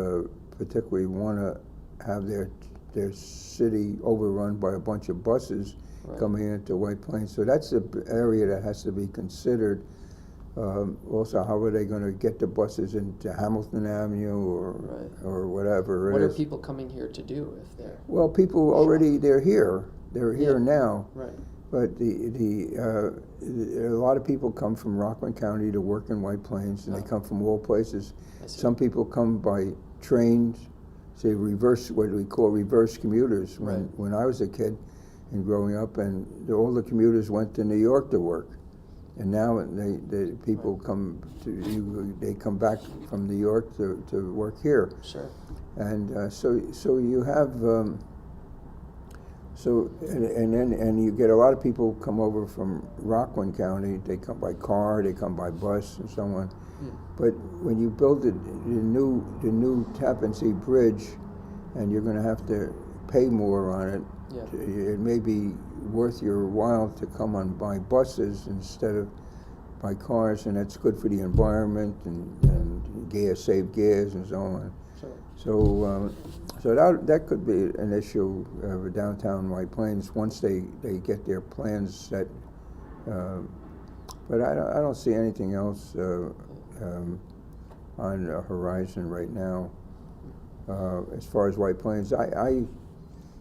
particularly want to have their city overrun by a bunch of buses coming into White Plains. So that's an area that has to be considered. Also, how are they going to get the buses into Hamilton Avenue or whatever? What are people coming here to do if they're? Well, people already they're here. They're here now. Right. But a lot of people come from Rockland County to work in White Plains, and they come from all places. Some people come by trains, say what we call reverse commuters. When I was a kid and growing up, and all the commuters went to New York to work. And now the people come they come back from New York to work here. Sure. And so you have and you get a lot of people come over from Rockland County. They come by car, they come by bus, and so on. But when you build the new Tappan Zee Bridge, and you're going to have to pay more on it, it may be worth your while to come on by buses instead of by cars, and that's good for the environment and save gas and so on. Sure. So that could be an issue of downtown White Plains once they get their plans set. But I don't see anything else on the horizon right now as far as White Plains.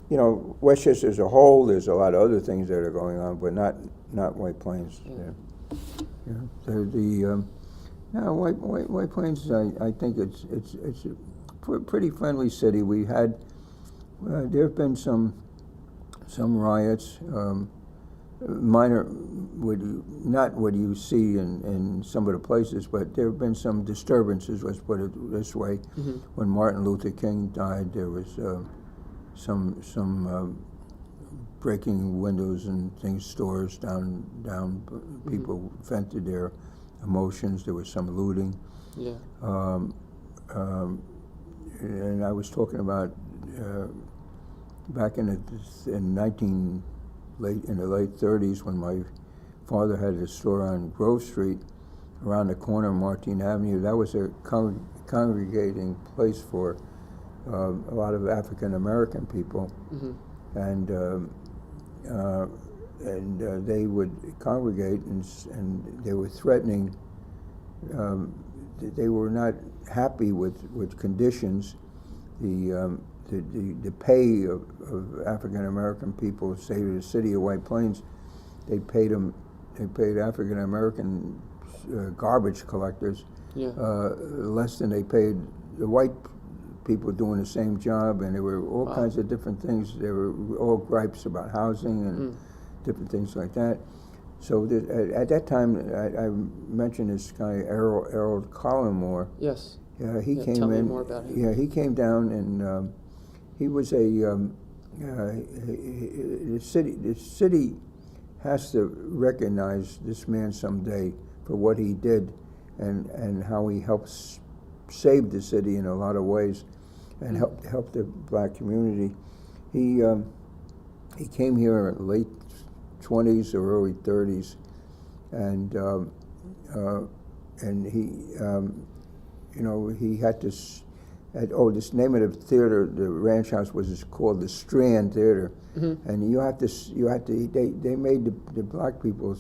you know, Westchester as a whole, there's a lot of other things that are going on, but not White Plains. Yeah. Yeah. No, White Plains, I think it's a pretty friendly city. We had, there have been some riots, minor, not what you see in some of the places, but there have been some disturbances, let's put it this way. Mm-hmm. When Martin Luther King died, there was some breaking windows and things, stores down. People vented their emotions. There was some looting. Yeah. And I was talking about back in the late 30s, when my father had a store on Grove Street, around the corner of Martin Avenue. That was a congregating place for a lot of African American people, Mm-hmm. and they would congregate, and they were threatening. They were not happy with conditions. The pay of African American people, say to the city of White Plains, they paid African American garbage collectors Yeah. less than they paid the white people doing the same job, and there were all kinds of different things. There were all gripes about housing and different things like that. So at that time, I mentioned this guy Errol Collymore. Yes. He came tell in. me more about him. Yeah, he came down, and he was the city has to recognize this man someday for what he did, and how he helped save the city in a lot of ways, and help the black community. He came here in late 20s or early 30s, and he had this. This name of the theater, the ranch house, was called the Strand Theater, Mm-hmm. and they made the black people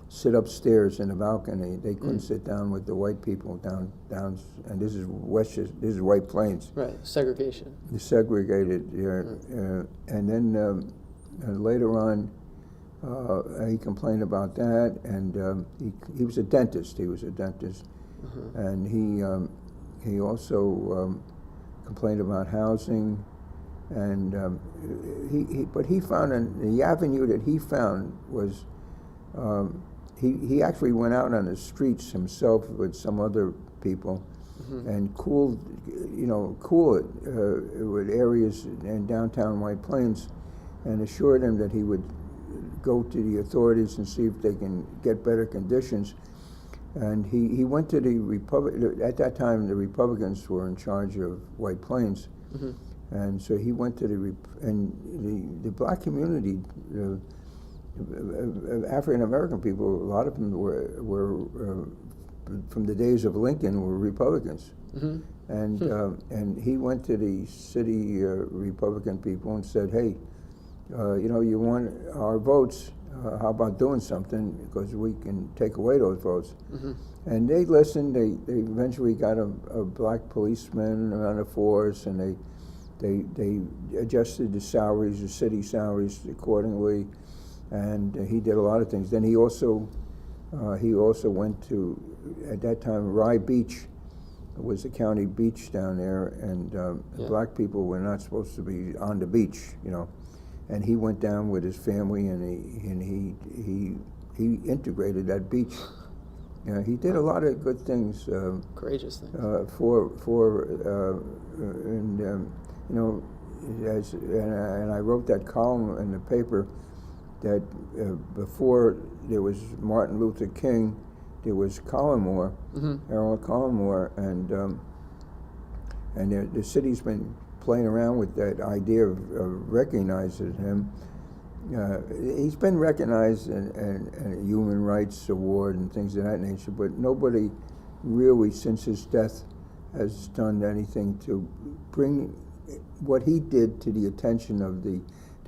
sit upstairs in the balcony. They couldn't sit down with the white people down, and this is this is White Plains. Right. Segregation. The segregated, and then later on, he complained about that, and he was a dentist. Mm-hmm. And he also complained about housing, and but he found the avenue that he found was he actually went out on the streets himself with some other people, Mm-hmm. and cool it with areas in downtown White Plains, and assured him that he would go to the authorities and see if they can get better conditions. And he went to the at that time the Republicans were in charge of White Plains, Mm-hmm. and so he went to the black community, African American people. A lot of them were from the days of Lincoln were Republicans, Mm-hmm. and he went to the city Republican people and said, hey, you want our votes. How about doing something, because we can take away those votes? Mm-hmm. And they listened. They eventually got a black policeman on the force, and they adjusted the city salaries accordingly, and he did a lot of things. Then he also went to, at that time, Rye Beach was a county beach down there, and black people were not supposed to be on the beach, And he went down with his family, and he integrated that beach. He did a lot of good things. Courageous things. And I wrote that column in the paper that before there was Martin Luther King, there was Collymore, Mm-hmm. Errol Collymore, and the city's been playing around with that idea of recognizing him. He's been recognized in a human rights award and things of that nature, but nobody really, since his death, has done anything to bring what he did to the attention of the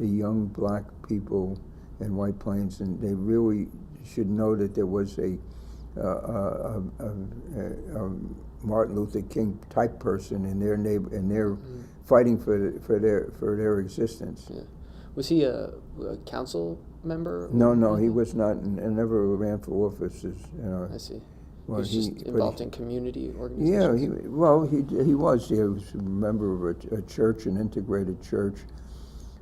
young black people in White Plains, and they really should know that there was a Martin Luther King type person in their fighting for their existence. Yeah. Was he a council member? No, he was not, and never ran for office. I see. Well, He's just involved in community organizations? Yeah, he was. He was a member of a church, an integrated church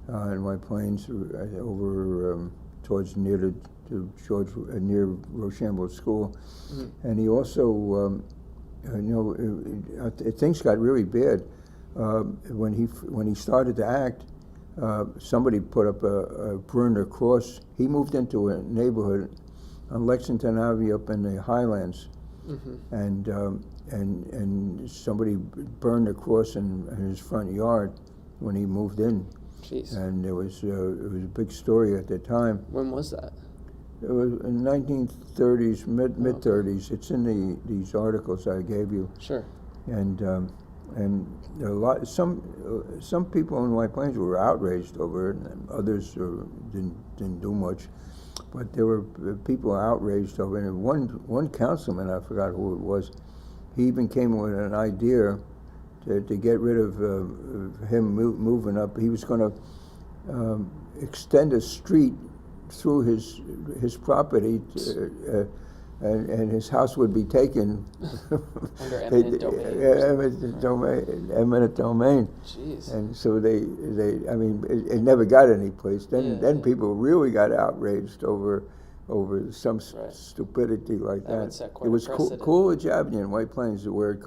in White Plains, over towards near near Rochambeau School. Mm-hmm. And he also, things got really bad when he started to act. Somebody put up burned a cross. He moved into a neighborhood on Lexington Avenue up in the Highlands. Mm-hmm. And somebody burned a cross in his front yard when he moved in. Jeez. And it was a big story at the time. When was that? It was in 1930s, mid 30s. It's in these articles I gave you. Sure. And some people in White Plains were outraged over it, and others didn't do much. But there were people outraged over it. And one councilman, I forgot who it was, he even came with an idea to get rid of him moving up. He was going to extend a street through his property, and his house would be taken under eminent domain. Eminent domain. Jeez. And so it never got any place. Then people really got outraged over some stupidity like that. Would set quite it was a precedent. Coolidge Avenue in White Plains, where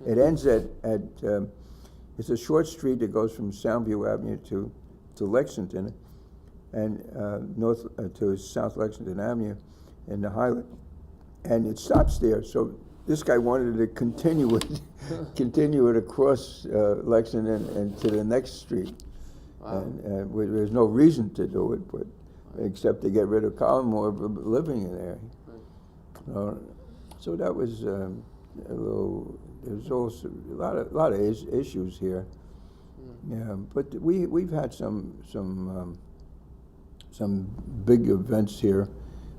it ends at it's a short street that goes from Soundview Avenue to Lexington, and north to South Lexington Avenue in the Highland, and it stops there. So this guy wanted to continue it across Lexington and to the next street. Wow. And there's no reason to do it, but except to get rid of Collmore living in there. Right. So that was a little. There's also a lot of issues here. Yeah, but we've had some big events here.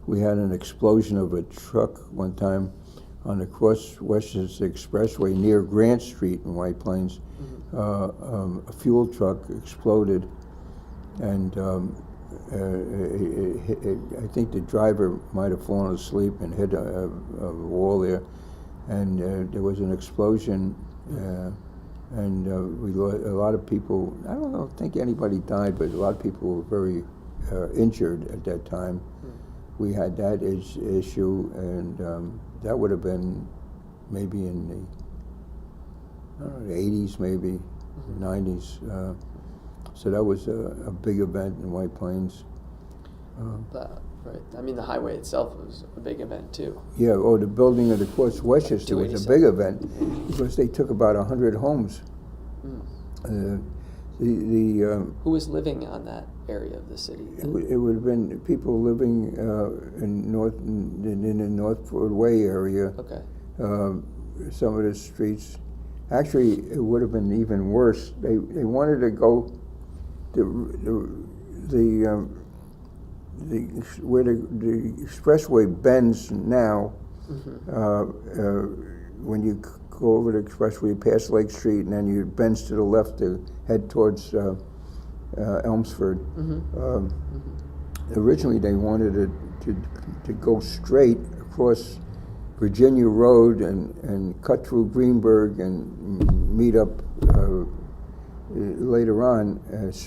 We had an explosion of a truck one time on the Cross Westchester Expressway near Grant Street in White Plains. Mm-hmm. A fuel truck exploded, and I think the driver might have fallen asleep and hit a wall there, and there was an explosion, and we lost a lot of people. I don't think anybody died, but a lot of people were very injured at that time. We had that issue, and that would have been maybe in the 80s, maybe 90s. So that was a big event in White Plains. Right. I mean, the highway itself was a big event too. Yeah. Oh, the building of the Cross Westchester was a big event because they took about 100 homes. Who was living on that area of the city? It would have been people living in the North Broadway area. Okay. Some of the streets. Actually, it would have been even worse. They wanted to go where the expressway bends now. Mm-hmm. When you go over the expressway, you pass Lake Street, and then you bends to the left to head towards Elmsford. Mm-hmm. Originally, they wanted to go straight across Virginia Road and cut through Greenburgh and meet up later on.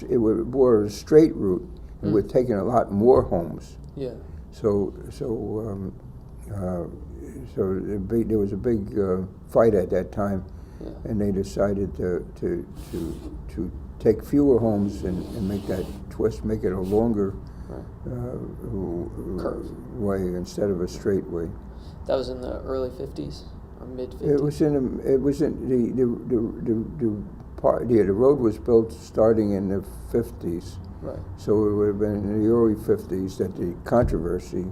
It were a straight route. And we're taking a lot more homes. Yeah. So there was a big fight at that time, and they decided to take fewer homes and make that twist, make it a longer curve way instead of a straight way. That was in the early 50s or mid 50s. It was in the road was built starting in the 50s. Right. So it would have been in the early 50s that the controversy,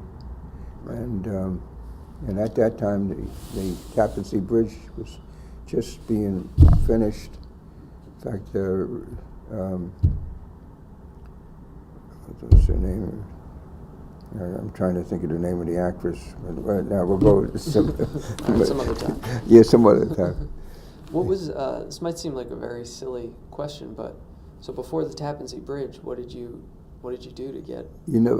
and at that time the Tappan Zee Bridge was just being finished. In fact, what's her name? I'm trying to think of the name of the actress. But right now we'll go with some other time. Yeah, some other time. What was this might seem like a very silly question, but so before the Tappan Zee Bridge, what did you do to get?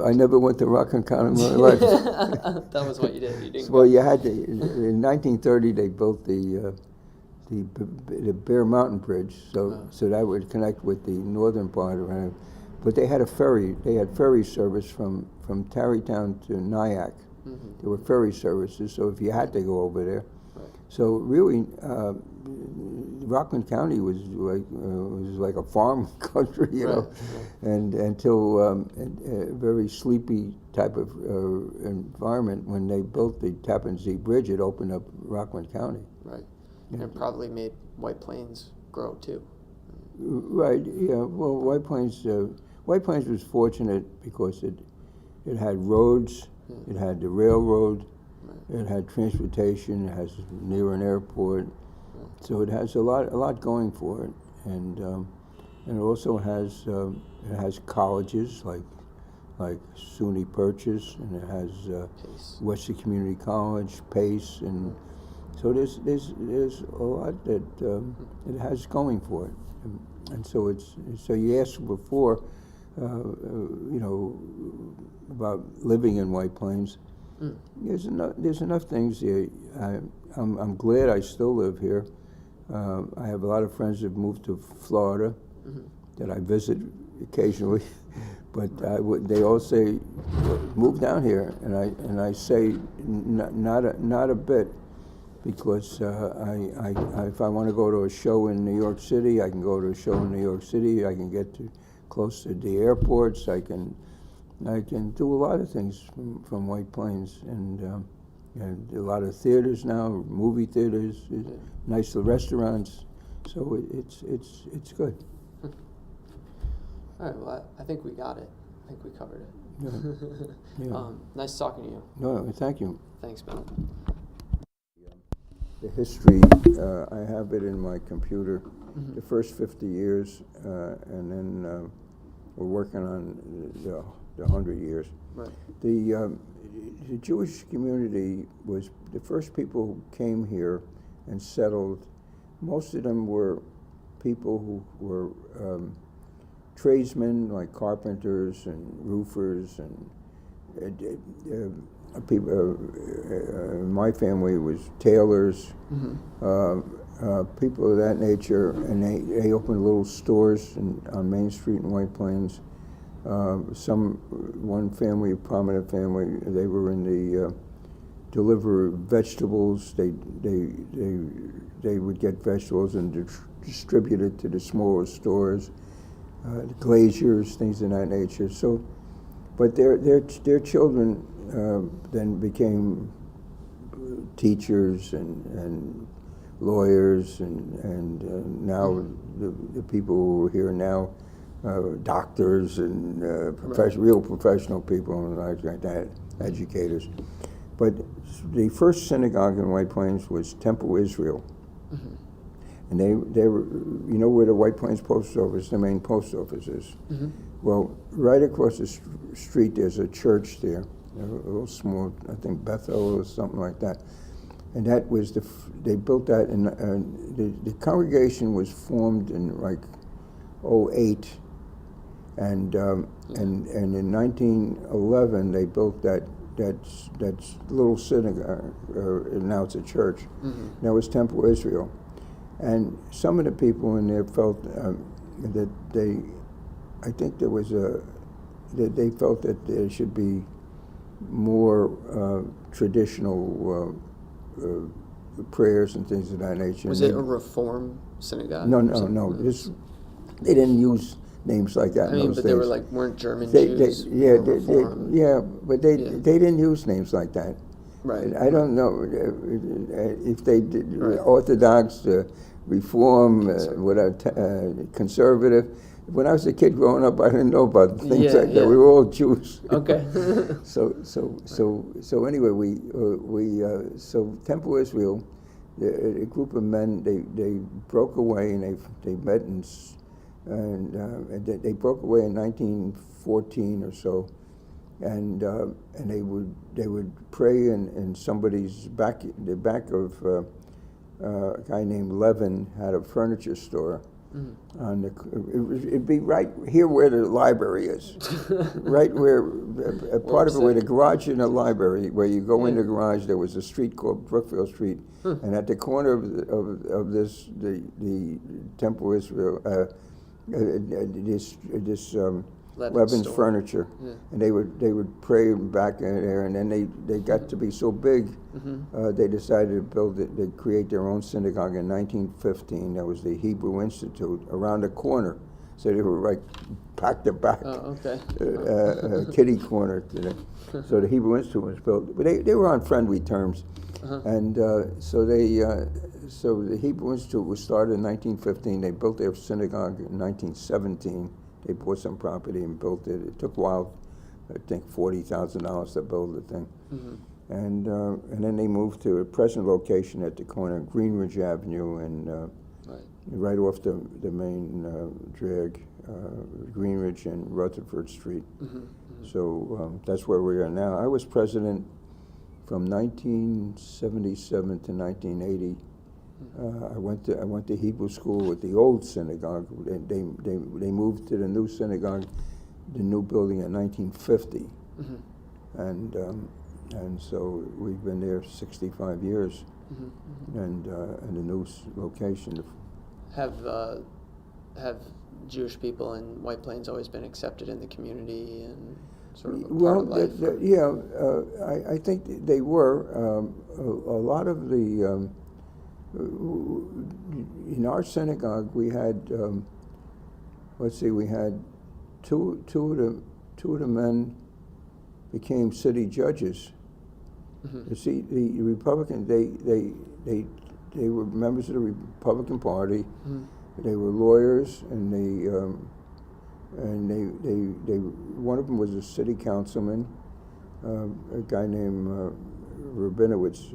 I never went to Rockland County in my life. That was what you did. You didn't. Well, go. you had to. In 1930, they built the Bear Mountain Bridge, so that would connect with the northern part of it. But they had a ferry. They had ferry service from Tarrytown to Nyack. Mm-hmm. There were ferry services, so if you had to go over there. Right. So really, Rockland County was like a farm country, you know, and until a very sleepy type of environment. When they built the Tappan Zee Bridge, it opened up Rockland County. Right, and it probably made White Plains grow too. Right. Yeah. Well, White Plains was fortunate because it had roads, it had the railroad. It had transportation. It has near an airport, so it has a lot going for it, and it also has colleges like SUNY Purchase, and it has Western Community College, Pace, and so there's a lot that it has going for it, and so you asked before, about living in White Plains. There's enough things here. I'm glad I still live here. I have a lot of friends that moved to Florida that I visit occasionally, but they all say, "Move down here," and I say, not a bit, because if I want to go to a show in New York City, I can go to a show in New York City. I can get close to the airports. I can do a lot of things from White Plains, and a lot of theaters now, movie theaters, nice restaurants. So it's good. All right. Well, I think we got it. I think we covered it. Yeah. Nice talking to you. No, thank you. Thanks, Ben. The history, I have it in my computer. The first 50 years, and then we're working on the 100 years. Right. The Jewish community was the first people who came here and settled. Most of them were people who were tradesmen, like carpenters and roofers, and people. My family was tailors, people of that nature, and they opened little stores on Main Street in White Plains. One family, a prominent family, they were in the deliver vegetables. They would get vegetables and distribute it to the smaller stores, glaziers, things of that nature. So, but their children then became teachers and lawyers, and now the people who are here now. Doctors and real professional people and like that, educators. But the first synagogue in White Plains was Temple Israel, and they were, where the White Plains post office, the main post office is. Well, right across the street there's a church there, a little small, I think Bethel or something like that, and that was they built that, and the congregation was formed in like 08. And in 1911 they built that little synagogue, and now it's a church. That was Temple Israel, and some of the people in there felt that they felt that there should be more traditional prayers and things of that nature. Was it a Reform synagogue? No. They didn't use names like that. I mean, but they were weren't German Jews. But they didn't use names like that. Right. I don't know if they did Orthodox, Reform, conservative. When I was a kid growing up, I didn't know about things like that. We were all Jews. Okay. So anyway, so Temple Israel, a group of men, they broke away, and they met and they broke away in 1914 or so, and they would pray in somebody's the back of a guy named Levin had a furniture store. Mm-hmm. On the, it'd be right here where the library is, right where a part of it, where the garage and the library, where you go in the garage. There was a street called Brookfield Street, and at the corner of this, the Temple Israel, this Levin's store. Furniture, Yeah. and they would pray back in there, and then they got to be so big, they decided to build it, they create their own synagogue in 1915. That was the Hebrew Institute around the corner, so they were like back to back, kitty corner to them. So the Hebrew Institute was built, but they were on friendly terms, and so the Hebrew Institute was started in 1915. They built their synagogue in 1917. They bought some property and built it. It took a while, I think $40,000 to build the thing. And then they moved to a present location at the corner of Greenridge Avenue and right off the main drag, Greenridge and Rutherford Street. So that's where we are now. I was president from 1977 to 1980. I went to Hebrew school with the old synagogue. They moved to the new synagogue, the new building in 1950, and so we've been there 65 years, and in the new location. Have Jewish people in White Plains always been accepted in the community and sort of a part Well, of life? I think they were. A lot of the in our synagogue we had we had two of the men became city judges. You see, the Republican they were members of the Republican Party. They were lawyers, and they one of them was a city councilman, a guy named Rabinowitz,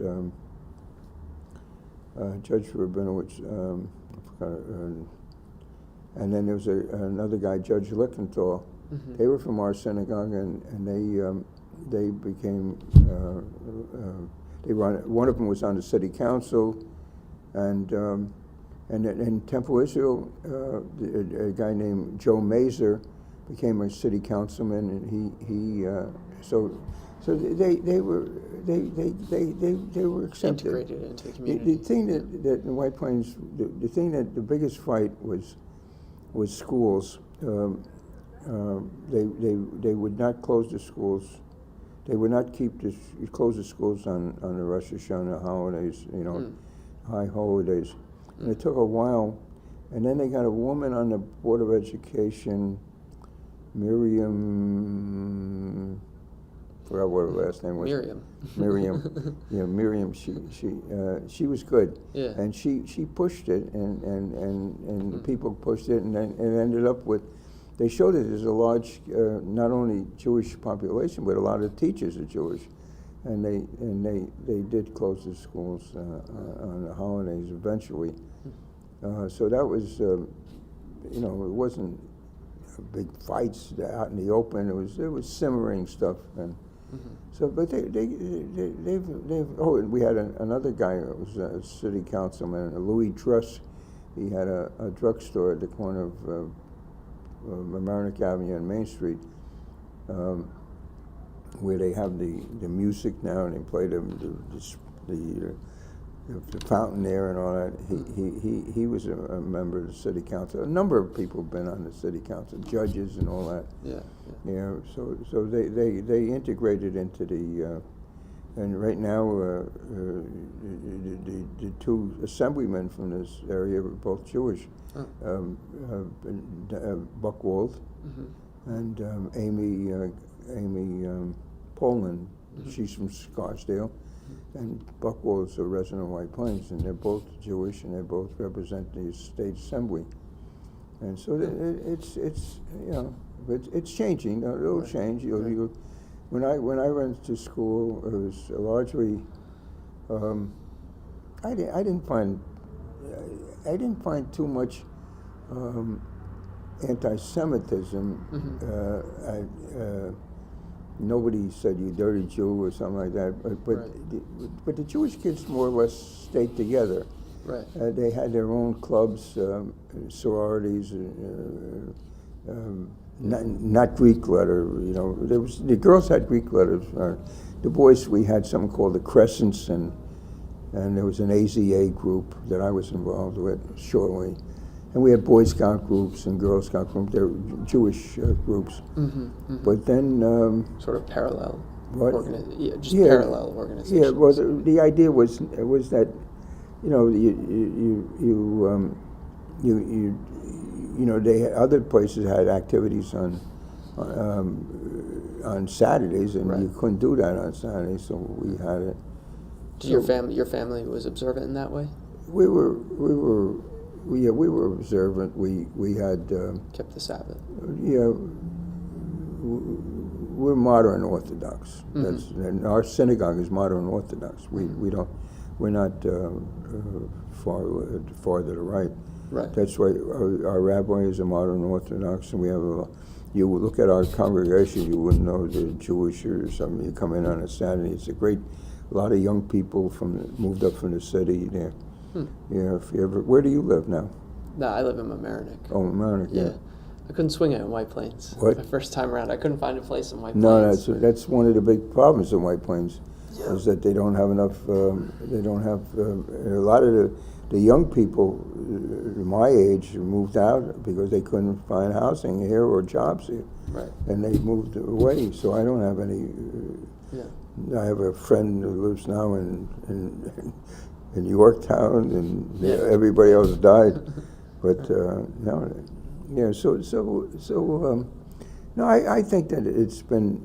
Judge Rabinowitz, I forgot, and then there was another guy, Judge Lickenthal. They were from our synagogue, and they became one of them was on the city council, and in Temple Israel, a guy named Joe Mazer became a city councilman, and so they were accepted. Integrated into the community. The thing that in White Plains, the biggest fight was schools. They would not close the schools. They would not close the schools on the Rosh Hashanah holidays, high holidays. And it took a while, and then they got a woman on the Board of Education, Miriam. Forgot what her last name was. Miriam. Yeah, Miriam. She was good. Yeah. And she pushed it, and the people pushed it, and then it ended up with. They showed that there's a large, not only Jewish population, but a lot of teachers are Jewish, and they did close the schools on the holidays eventually. So that was, it wasn't big fights out in the open. It was simmering stuff, and so. But they've. Oh, and we had another guy that was a city councilman, Louis Truss. He had a drugstore at the corner of Mamaroneck Avenue and Main Street, where they have the music now, and they play the fountain there and all that. He was a member of the city council. A number of people have been on the city council, judges and all that. Yeah. So they integrated into the. And right now, the two assemblymen from this area were both Jewish, Buckwald and Amy Poland. She's from Scarsdale, and Buckwald's a resident of White Plains, and they're both Jewish, and they both represent the state assembly. And so it's changing. It'll change. When I went to school, it was largely. I didn't find too much anti-Semitism. Nobody said you dirty Jew or something like that. But the Jewish kids more or less stayed together. Right. They had their own clubs, sororities, not Greek letter. You know, the girls had Greek letters. The boys, we had something called the Crescents, and there was an AZA group that I was involved with shortly. And we had Boy Scout groups and Girl Scout groups. They're Jewish groups. But then Sort of parallel. what? Parallel organizations. Yeah. Well, the idea was that, you know, you know, they had, other places had activities on Saturdays, and Right. you couldn't do that on Saturdays, so we had it. Did your family was observant in that way? We were observant. We had Kept the Sabbath. We're modern Orthodox. And our synagogue is modern Orthodox. We're not far to the right. Right. That's why our rabbi is a modern Orthodox, and we have you look at our congregation, you wouldn't know they're Jewish or something. You come in on a Saturday, it's a lot of young people moved up from the city there. Yeah, if you ever, where do you live now? No, I live in Mamaroneck. Oh, Mamaroneck, yeah. I couldn't swing it in White Plains. What? My first time around, I couldn't find a place in White No, Plains. that's one of the big problems in White Plains, Yeah. is that they don't have enough. They don't have a lot of the young people my age moved out because they couldn't find housing here or jobs here, Right. and they moved away. So I don't have any. I have a friend who lives now in Yorktown, and everybody else died. But no, yeah. So no, I think that it's been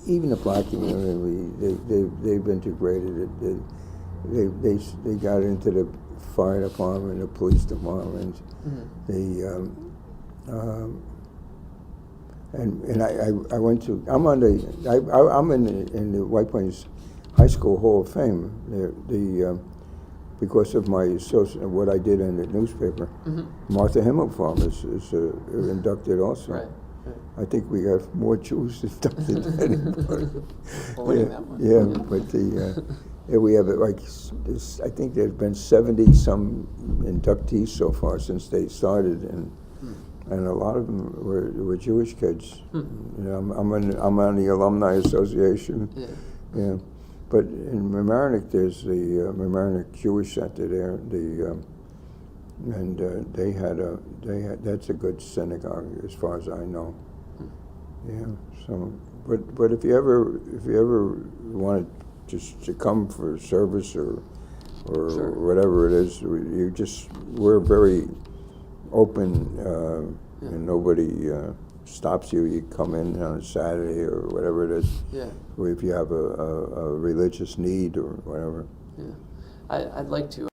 even the black community, they've integrated it. They got into the fire department, the police department. And I went to, I'm in the White Plains High School Hall of Fame. Because of my what I did in the newspaper. Martha Himmelfarb is inducted also. Right. I think we have more Jews inducted than anybody. Yeah, but we have like I think there's been 70-some inductees so far since they started, and a lot of them were Jewish kids. You know, I'm on the Alumni Association. Yeah. But in Mamaroneck, there's the Mamaroneck Jewish Center there. They had that's a good synagogue as far as I know. Yeah. So, but if you ever wanted just to come for service or Sure. whatever it is, we're very open, and nobody stops you. You come in on a Saturday or whatever it is. Yeah. Or if you have a religious need or whatever. Yeah. I'd like to